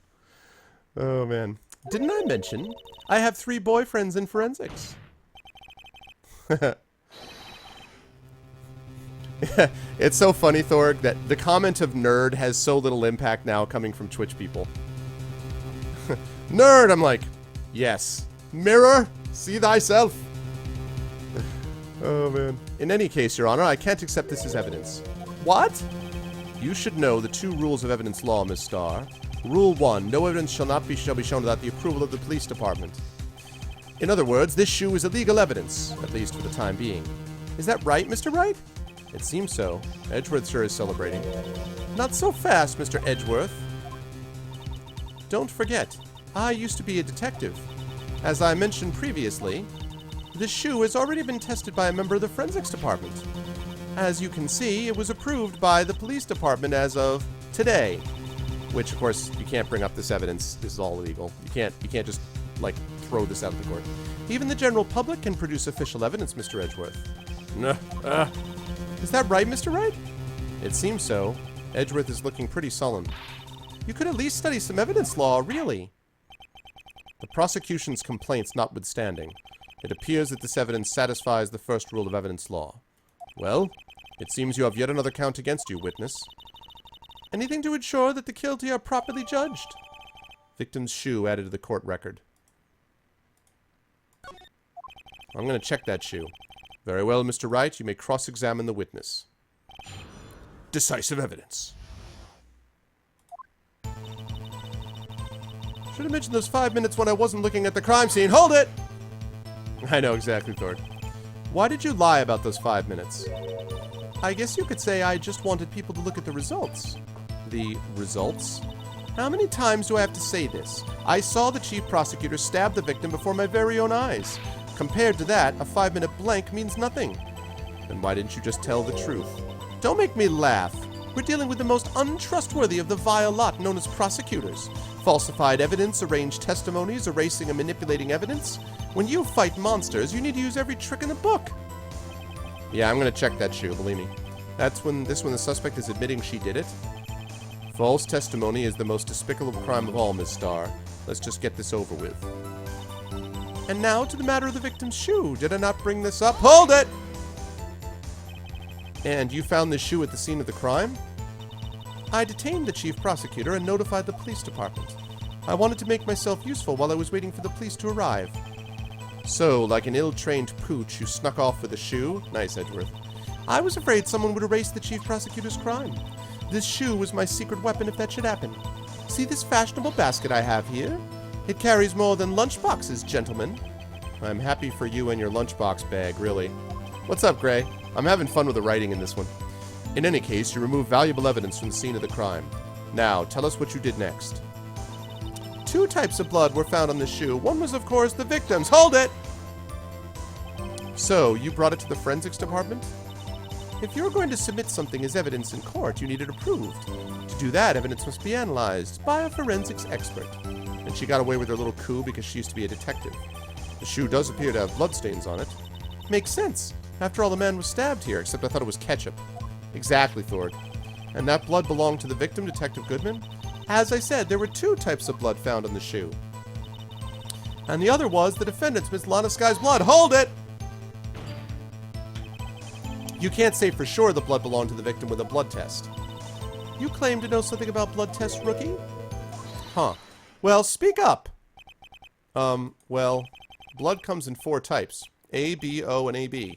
Oh, man. Didn't I mention I have 3 boyfriends in forensics? It's so funny, Thorg, that the comment of nerd has so little impact now coming from Twitch people. Nerd, I'm like, yes. Mirror, see thyself. Oh, man. In any case, Your Honor, I can't accept this as evidence. What? You should know the 2 rules of evidence law, Miss Starr. Rule 1, no evidence shall be shown without the approval of the police department. In other words, this shoe is illegal evidence, at least for the time being. Is that right, Mr. Wright? It seems so. Edgeworth sure is celebrating. Not so fast, Mr. Edgeworth. Don't forget, I used to be a detective. As I mentioned previously, this shoe has already been tested by a member of the forensics department. As you can see, it was approved by the police department as of today. Which, of course, you can't bring up this evidence. This is all illegal. You can't just, like, throw this out of the court. Even the general public can produce official evidence, Mr. Edgeworth. Is that right, Mr. Wright? It seems so. Edgeworth is looking pretty sullen. You could at least study some evidence law, really. The prosecution's complaints notwithstanding, it appears that this evidence satisfies the first rule of evidence law. Well, it seems you have yet another count against you, witness. Anything to ensure that the guilty are properly judged? Victim's shoe added to the court record. I'm going to check that shoe. Very well, Mr. Wright, you may cross-examine the witness. Decisive evidence. Should have mentioned those 5 minutes when I wasn't looking at the crime scene. Hold it! I know exactly, Thor. Why did you lie about those 5 minutes? I guess you could say I just wanted people to look at the results. The results? How many times do I have to say this? I saw the chief prosecutor stab the victim before my very own eyes. Compared to that, a 5-minute blank means nothing. Then why didn't you just tell the truth? Don't make me laugh. We're dealing with the most untrustworthy of the vile lot known as prosecutors. Falsified evidence, arranged testimonies, erasing and manipulating evidence. When you fight monsters, you need to use every trick in the book. Yeah, I'm gonna check that shoe, believe me. That's when the suspect is admitting she did it. False testimony is the most despicable crime of all, Miss Starr. Let's just get this over with. And now to the matter of the victim's shoe. Did I not bring this up? Hold it! And you found this shoe at the scene of the crime? I detained the chief prosecutor and notified the police department. I wanted to make myself useful while I was waiting for the police to arrive. So, like an ill-trained pooch, you snuck off with a shoe? Nice, Edgeworth. I was afraid someone would erase the chief prosecutor's crime. This shoe was my secret weapon if that should happen. See this fashionable basket I have here? It carries more than lunchboxes, gentlemen. I'm happy for you and your lunchbox bag, really. What's up, Gray? I'm having fun with the writing in this one. In any case, you removed valuable evidence from the scene of the crime. Now, tell us what you did next. 2 types of blood were found on the shoe. One was, of course, the victim's. Hold it! So, you brought it to the forensics department? If you're going to submit something as evidence in court, you need it approved. To do that, evidence must be analyzed by a forensics expert. And she got away with her little coup because she used to be a detective. The shoe does appear to have bloodstains on it. Makes sense. After all, the man was stabbed here, except I thought it was ketchup. Exactly, Thor. And that blood belonged to the victim, Detective Goodman? As I said, there were 2 types of blood found on the shoe. And the other was the defendant's, Miss Lana Sky's blood. Hold it! You can't say for sure the blood belonged to the victim with a blood test. You claim to know something about blood tests, rookie? Huh. Well, speak up. Well, blood comes in 4 types. A, B, O, and AB.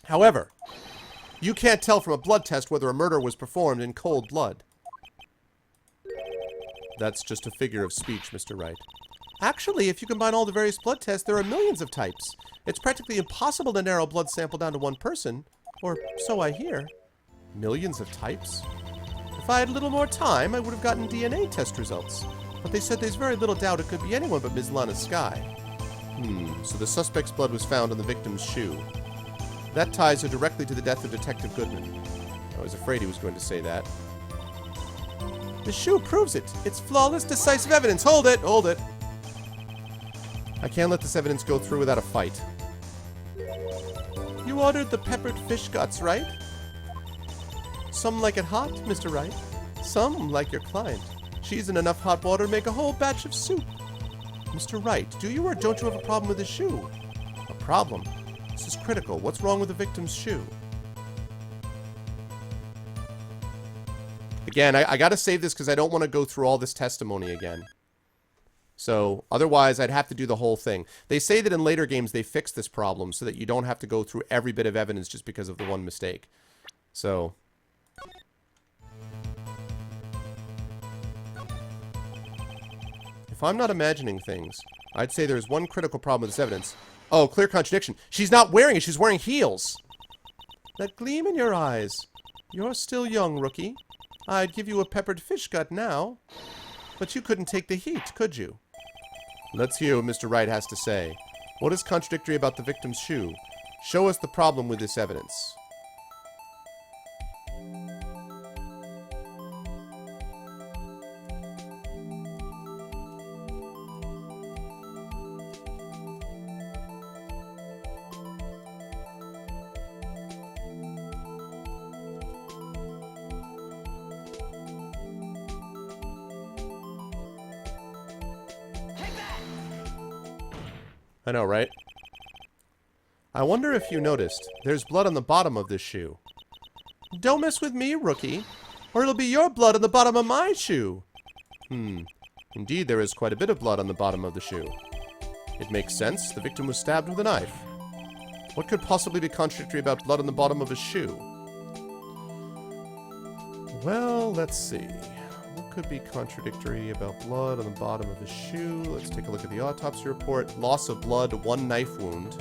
However, you can't tell from a blood test whether a murder was performed in cold blood. That's just a figure of speech, Mr. Wright. Actually, if you combine all the various blood tests, there are millions of types. It's practically impossible to narrow a blood sample down to one person. Or so I hear. Millions of types? If I had a little more time, I would have gotten DNA test results. But they said there's very little doubt it could be anyone but Ms. Lana Skye. So the suspect's blood was found on the victim's shoe. That ties her directly to the death of Detective Goodman. I was afraid he was going to say that. The shoe proves it. It's flawless, decisive evidence. Hold it! Hold it! I can't let this evidence go through without a fight. You ordered the peppered fish guts, right? Some like it hot, Mr. Wright. Some like your client. She's in enough hot water to make a whole batch of soup. Mr. Wright, do you or don't you have a problem with the shoe? A problem? This is critical. What's wrong with the victim's shoe? Again, I gotta save this because I don't want to go through all this testimony again. So, otherwise, I'd have to do the whole thing. They say that in later games they fixed this problem so that you don't have to go through every bit of evidence just because of the one mistake. So... if I'm not imagining things, I'd say there's one critical problem with this evidence. Oh, clear contradiction. She's not wearing it. She's wearing heels. That gleam in your eyes. You're still young, rookie. I'd give you a peppered fish gut now. But you couldn't take the heat, could you? Let's hear what Mr. Wright has to say. What is contradictory about the victim's shoe? Show us the problem with this evidence. I know, right? I wonder if you noticed, there's blood on the bottom of this shoe. Don't mess with me, rookie, or it'll be your blood on the bottom of my shoe. Indeed, there is quite a bit of blood on the bottom of the shoe. It makes sense. The victim was stabbed with a knife. What could possibly be contradictory about blood on the bottom of a shoe? Well, let's see. What could be contradictory about blood on the bottom of the shoe? Let's take a look at the autopsy report. Loss of blood, 1 knife wound.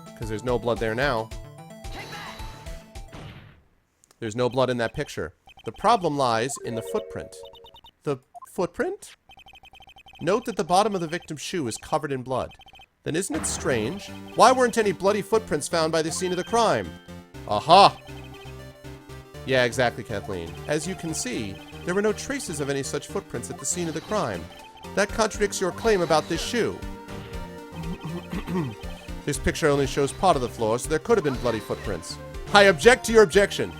Because there's no blood there now. There's no blood in that picture. The problem lies in the footprint. The footprint? Note that the bottom of the victim's shoe is covered in blood. Then isn't it strange? Why weren't any bloody footprints found by the scene of the crime? Aha! Yeah, exactly, Kathleen. As you can see, there were no traces of any such footprints at the scene of the crime. That contradicts your claim about this shoe. This picture only shows part of the floor, so there could have been bloody footprints. I object to your objection.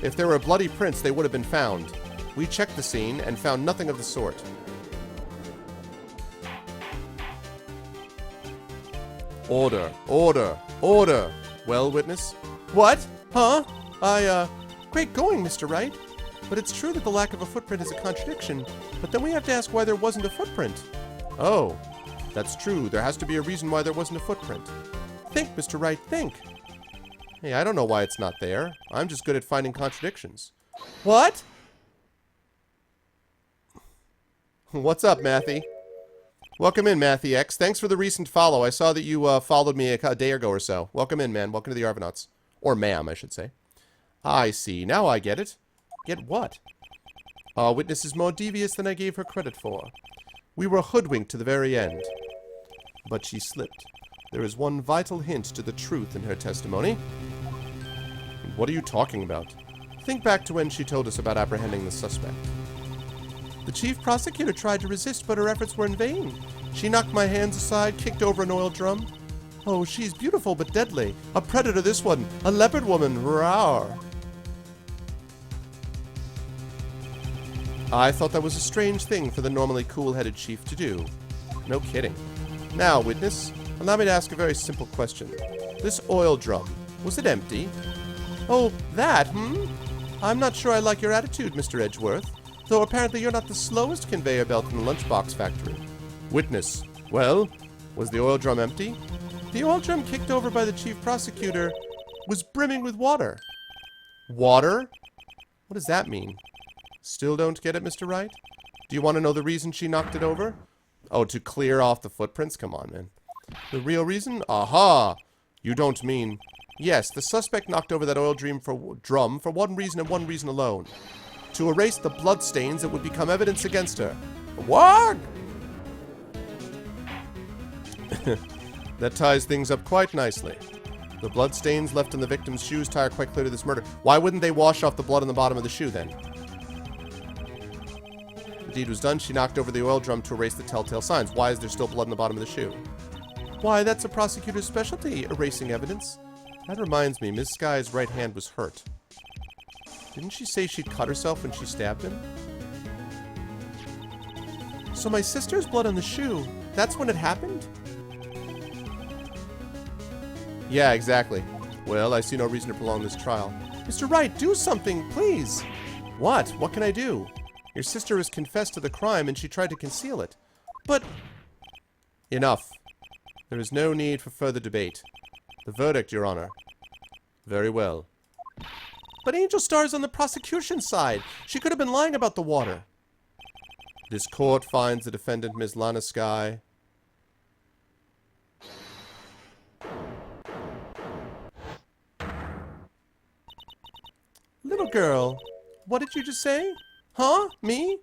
If there were bloody prints, they would have been found. We checked the scene and found nothing of the sort. Order, order, order. Well, witness? What? Huh? Great going, Mr. Wright. But it's true that the lack of a footprint is a contradiction. But then we have to ask why there wasn't a footprint. Oh, that's true. There has to be a reason why there wasn't a footprint. Think, Mr. Wright, think. Hey, I don't know why it's not there. I'm just good at finding contradictions. What? What's up, Matthew? Welcome in, Matthew X. Thanks for the recent follow. I saw that you followed me a day ago or so. Welcome in, man. Welcome to the Arvanauts. Or ma'am, I should say. I see. Now I get it. Get what? Our witness is more devious than I gave her credit for. We were hoodwinked to the very end. But she slipped. There is one vital hint to the truth in her testimony. What are you talking about? Think back to when she told us about apprehending the suspect. The chief prosecutor tried to resist, but her efforts were in vain. She knocked my hands aside, kicked over an oil drum. Oh, she's beautiful but deadly. A predator, this one. A leopard woman. Rawr. I thought that was a strange thing for the normally cool-headed chief to do. No kidding. Now, witness, allow me to ask a very simple question. This oil drum, was it empty? Oh, that, I'm not sure I like your attitude, Mr. Edgeworth. Though apparently you're not the slowest conveyor belt in the lunchbox factory. Witness. Well, was the oil drum empty? The oil drum kicked over by the chief prosecutor was brimming with water. Water? What does that mean? Still don't get it, Mr. Wright? Do you want to know the reason she knocked it over? Oh, to clear off the footprints? Come on, man. The real reason? Aha! You don't mean... Yes, the suspect knocked over that oil drum for one reason and one reason alone. To erase the bloodstains that would become evidence against her. What? That ties things up quite nicely. The bloodstains left on the victim's shoes tie quite clear to this murder. Why wouldn't they wash off the blood on the bottom of the shoe, then? The deed was done. She knocked over the oil drum to erase the telltale signs. Why is there still blood on the bottom of the shoe? Why, that's a prosecutor's specialty, erasing evidence. That reminds me, Ms. Sky's right hand was hurt. Didn't she say she'd cut herself when she stabbed him? So my sister's blood on the shoe, that's when it happened? Yeah, exactly. Well, I see no reason to prolong this trial. Mr. Wright, do something, please! What? What can I do? Your sister has confessed to the crime and she tried to conceal it. But... Enough. There is no need for further debate. The verdict, Your Honor. Very well. But Angel Star's on the prosecution's side. She could have been lying about the water. This court finds the defendant, Ms. Lana Sky. Little girl, what did you just say? Huh? Me?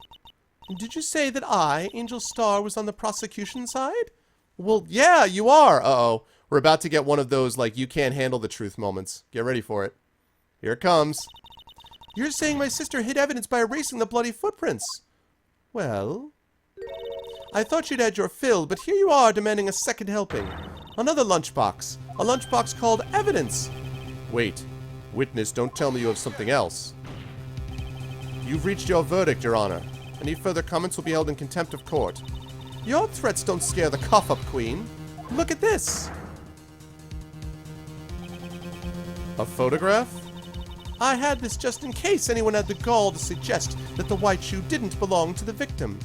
Did you say that I, Angel Star, was on the prosecution side? Well, yeah, you are. Uh-oh. We're about to get one of those, like, you can't handle the truth moments. Get ready for it. Here it comes. You're saying my sister hid evidence by erasing the bloody footprints. Well... I thought you'd had your fill, but here you are demanding a second helping. Another lunchbox. A lunchbox called evidence. Wait. Witness, don't tell me you have something else. You've reached your verdict, Your Honor. Any further comments will be held in contempt of court. Your threats don't scare the cough-up queen. Look at this. A photograph? I had this just in case anyone had the gall to suggest that the white shoe didn't belong to the victim.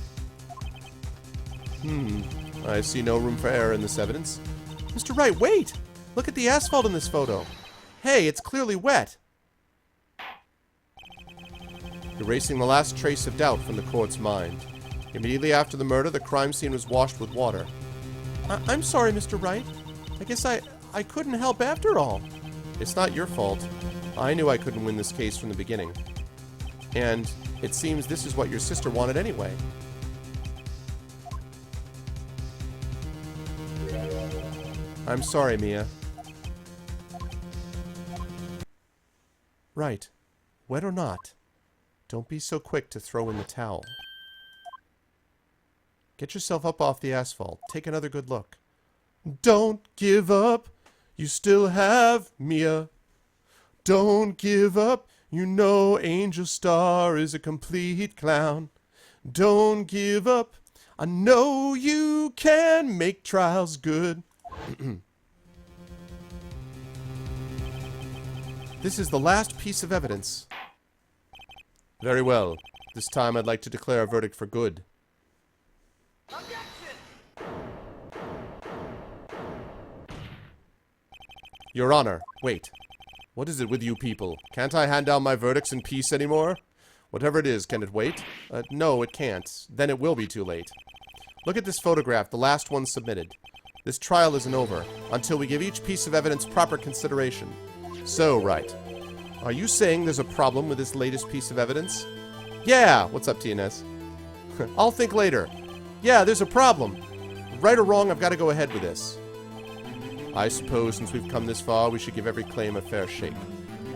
I see no room for error in this evidence. Mr. Wright, wait! Look at the asphalt in this photo. Hey, it's clearly wet. Erasing the last trace of doubt from the court's mind. Immediately after the murder, the crime scene was washed with water. I'm sorry, Mr. Wright. I guess I couldn't help after all. It's not your fault. I knew I couldn't win this case from the beginning. And it seems this is what your sister wanted anyway. I'm sorry, Mia. Right. Wet or not, don't be so quick to throw in the towel. Get yourself up off the asphalt. Take another good look. Don't give up. You still have Mia. Don't give up. You know Angel Star is a complete clown. Don't give up. I know you can make trials good. This is the last piece of evidence. Very well. This time I'd like to declare a verdict for good. Your Honor, wait. What is it with you people? Can't I hand down my verdicts in peace anymore? Whatever it is, can it wait? No, it can't. Then it will be too late. Look at this photograph, the last one submitted. This trial isn't over until we give each piece of evidence proper consideration. So, Wright. Are you saying there's a problem with this latest piece of evidence? Yeah, what's up, TNS? I'll think later. Yeah, there's a problem. Right or wrong, I've got to go ahead with this. I suppose since we've come this far, we should give every claim a fair shake.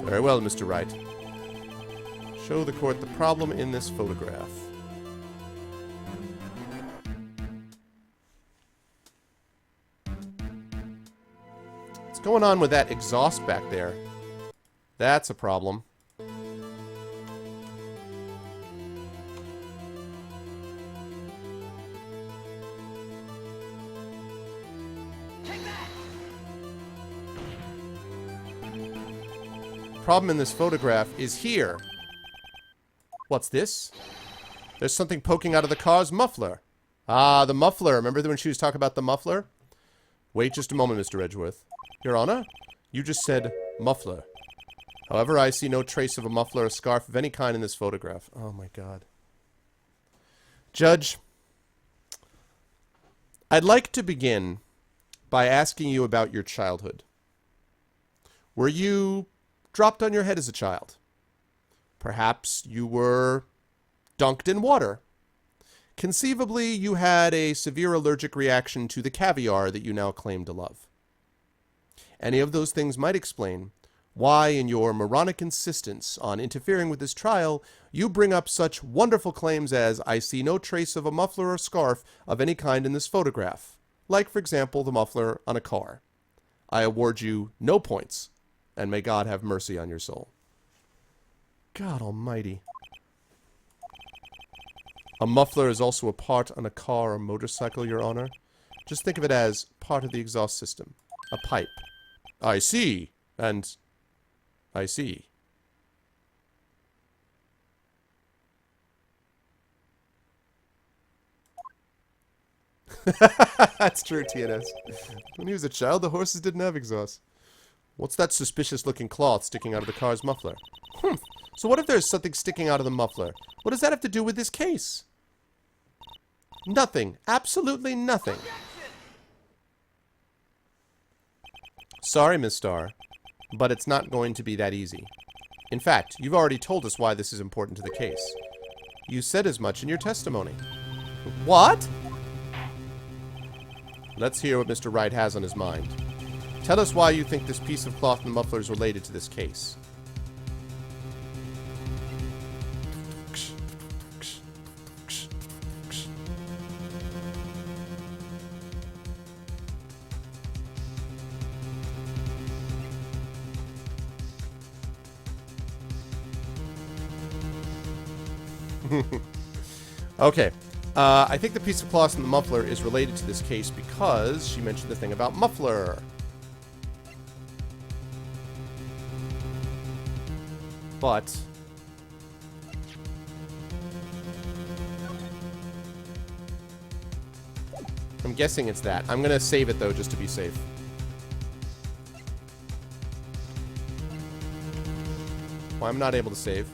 Very well, Mr. Wright. Show the court the problem in this photograph. What's going on with that exhaust back there? That's a problem. Problem in this photograph is here. What's this? There's something poking out of the car's muffler. Ah, the muffler. Remember when she was talking about the muffler? Wait just a moment, Mr. Edgeworth. Your Honor, you just said muffler. However, I see no trace of a muffler or scarf of any kind in this photograph. Oh, my God. Judge, I'd like to begin by asking you about your childhood. Were you dropped on your head as a child? Perhaps you were dunked in water. Conceivably, you had a severe allergic reaction to the caviar that you now claim to love. Any of those things might explain why, in your moronic insistence on interfering with this trial, you bring up such wonderful claims as, I see no trace of a muffler or scarf of any kind in this photograph. Like, for example, the muffler on a car. I award you no points, and may God have mercy on your soul. God almighty. A muffler is also a part on a car or motorcycle, Your Honor. Just think of it as part of the exhaust system. A pipe. I see. And I see. That's true, TNS. When he was a child, the horses didn't have exhaust. What's that suspicious-looking cloth sticking out of the car's muffler? So what if there's something sticking out of the muffler? What does that have to do with this case? Nothing. Absolutely nothing. Sorry, Miss Starr, but it's not going to be that easy. In fact, you've already told us why this is important to the case. You said as much in your testimony. What? Let's hear what Mr. Wright has on his mind. Tell us why you think this piece of cloth and muffler is related to this case. Okay. I think the piece of cloth and the muffler is related to this case because she mentioned the thing about muffler. But I'm guessing it's that. I'm gonna save it though, just to be safe. Well, I'm not able to save.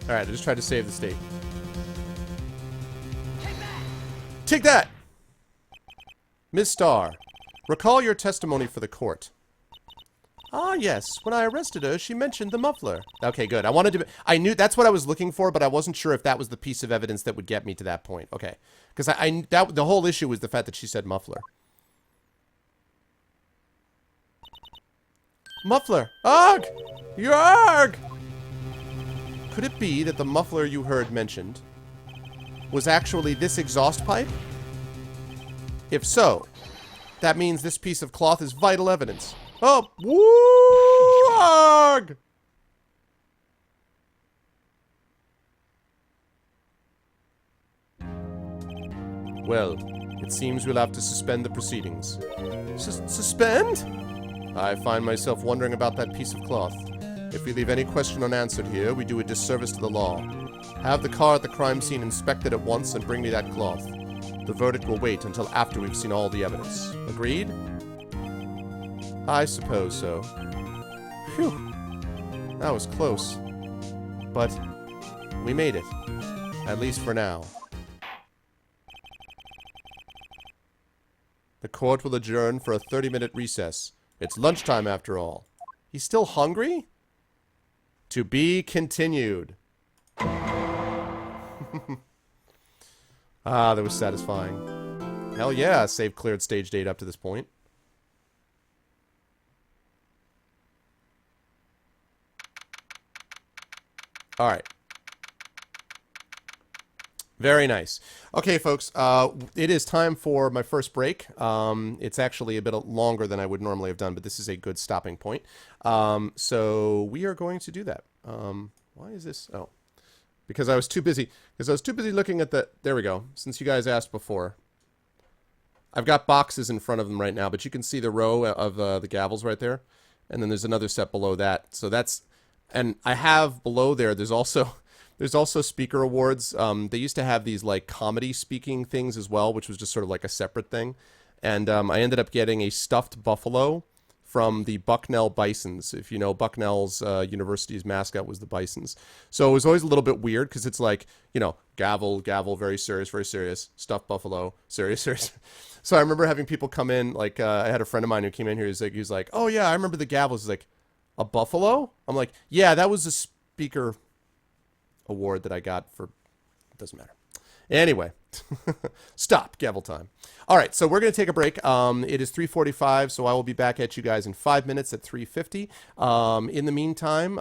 Alright, I just tried to save the state. Take that! Ms. Starr, recall your testimony for the court. Ah, yes. When I arrested her, she mentioned the muffler. Okay, good. I knew that's what I was looking for, but I wasn't sure if that was the piece of evidence that would get me to that point. Okay. Because the whole issue was the fact that she said muffler. Muffler! Arg! Yarg! Could it be that the muffler you heard mentioned was actually this exhaust pipe? If so, that means this piece of cloth is vital evidence. Oh, woo-arg! Well, it seems we'll have to suspend the proceedings. Suspend? I find myself wondering about that piece of cloth. If we leave any question unanswered here, we do a disservice to the law. Have the car at the crime scene inspected at once and bring me that cloth. The verdict will wait until after we've seen all the evidence. Agreed? I suppose so. Phew. That was close. But we made it. At least for now. The court will adjourn for a 30-minute recess. It's lunchtime after all. He's still hungry? To be continued. Ah, that was satisfying. Hell yeah, save cleared stage date up to this point. Alright. Very nice. Okay, folks, it is time for my first break. It's actually a bit longer than I would normally have done, but this is a good stopping point. So we are going to do that. Why is this? Oh, because I was too busy. Because I was too busy looking at the... There we go. Since you guys asked before. I've got boxes in front of them right now, but you can see the row of the gavels right there. And then there's another set below that. So that's, and I have below there, there's also speaker awards. They used to have these like comedy speaking things as well, which was just sort of like a separate thing. And I ended up getting a stuffed buffalo from the Bucknell Bisons. If you know, Bucknell's university's mascot was the Bisons. So it was always a little bit weird because it's like, you know, gavel, gavel, very serious, stuffed buffalo, serious. So I remember having people come in, like I had a friend of mine who came in here, he was like, oh yeah, I remember the gavels. He's like, a buffalo? I'm like, yeah, that was a speaker award that I got for, it doesn't matter. Anyway, stop, gavel time. All right, so we're going to take a break. It is 3:45, so I will be back at you guys in 5 minutes at 3:50. In the meantime,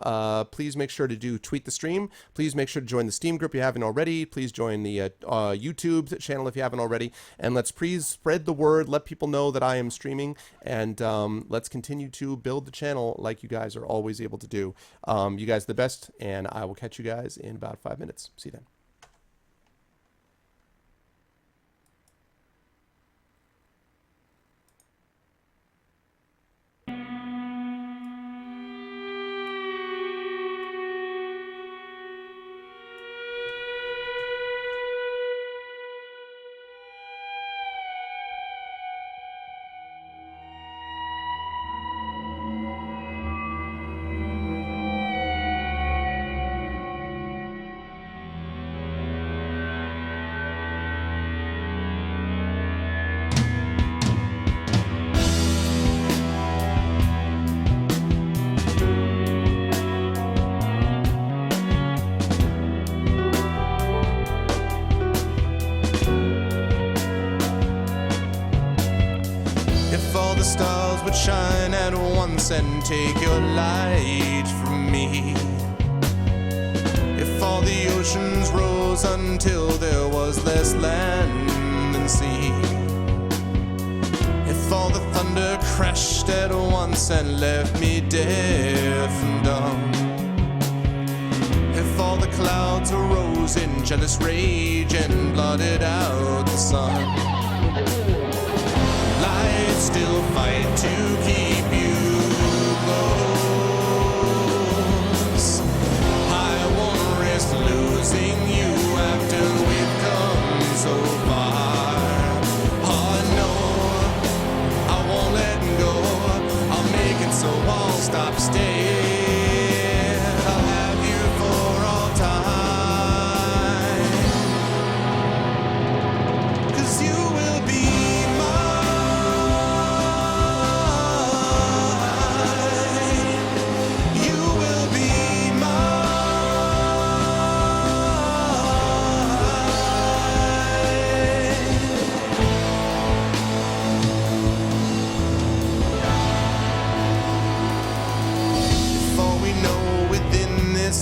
please make sure to tweet the stream. Please make sure to join the Steam group if you haven't already. Please join the YouTube channel if you haven't already. And let's please spread the word. Let people know that I am streaming. And let's continue to build the channel like you guys are always able to do. You guys are the best, and I will catch you guys in about 5 minutes. See you then. Stars would shine at once and take your light from me. If all the oceans rose until there was less land than sea. If all the thunder crashed at once and left me deaf and dumb. If all the clouds arose in jealous rage and blotted out the sun. I'd still fight to keep you close. I won't risk losing you after we've come so far. Oh no, I won't let go. I'll make it so I'll stop staying. I'll have you for all time. 'Cause you will be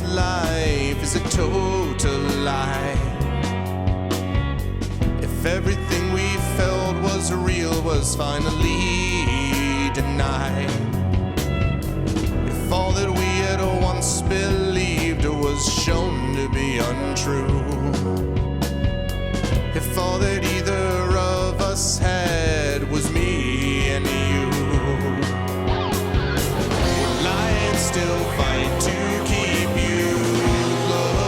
life is a total lie. If everything we felt was real was finally denied. If all that we had once believed was shown to be untrue. If all that either of us had was me and you. Well, I'd still fight to keep you close.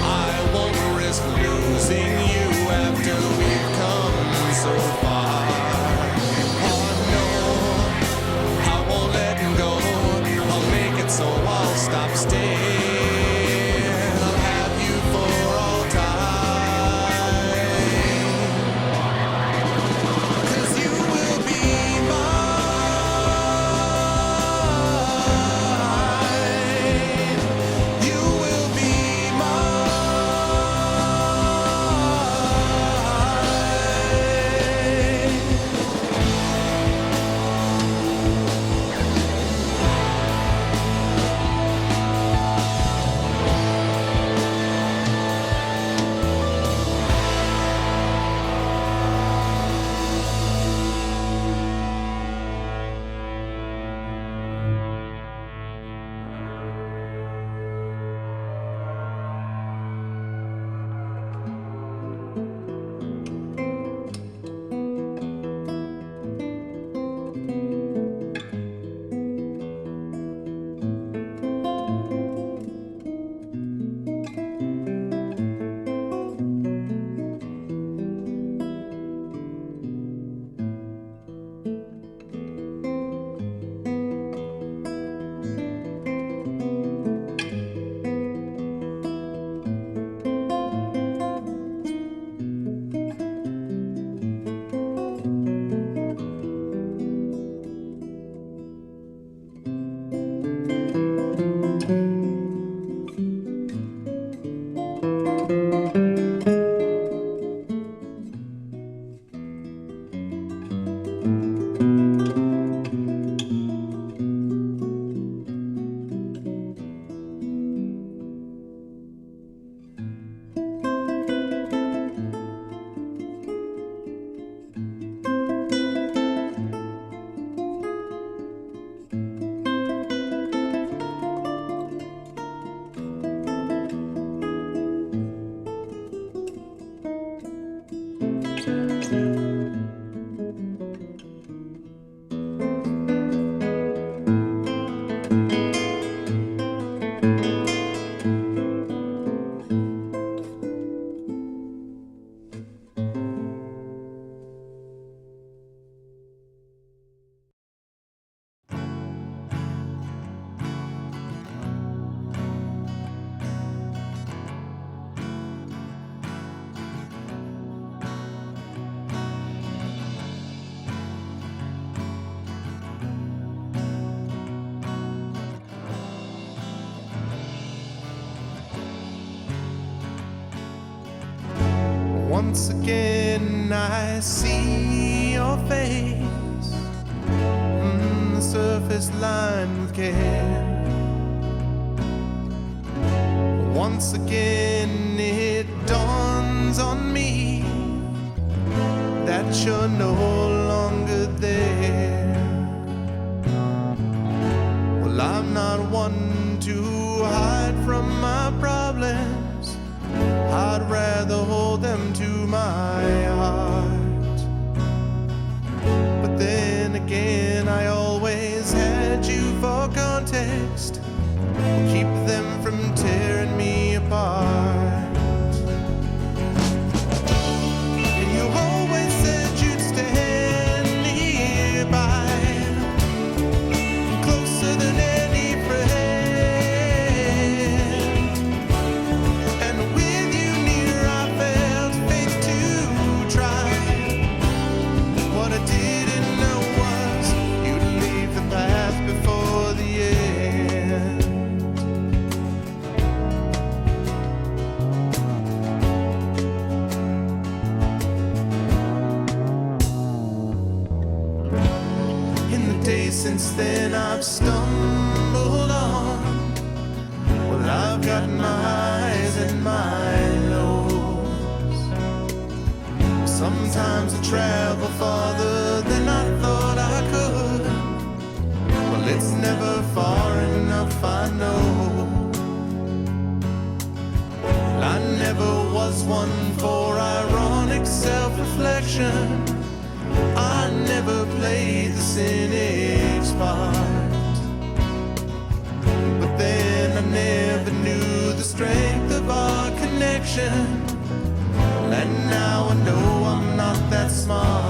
I won't risk losing you after we've come so far. Oh no, I won't let go. I'll make it so I'll stop staying. Once again I see your face, the surface lined with care. Once again it dawns on me that you're no longer there. Well, I'm not one to hide from my problems. I'd rather hold them to my heart. But then again, I always had you for context. Keep them from tearing me apart. And you always said you'd stand nearby, closer than any friend. And with you near, I felt faith to try. What I didn't know was you'd leave the path before the end. Since then I've stumbled on. Well, I've got my highs and my lows. Sometimes I travel farther than I thought I could. Well, it's never far enough, I know. I never was one for ironic self-reflection. I never played the cynic's part. But then I never knew the strength of our connection. And now I know I'm not that smart.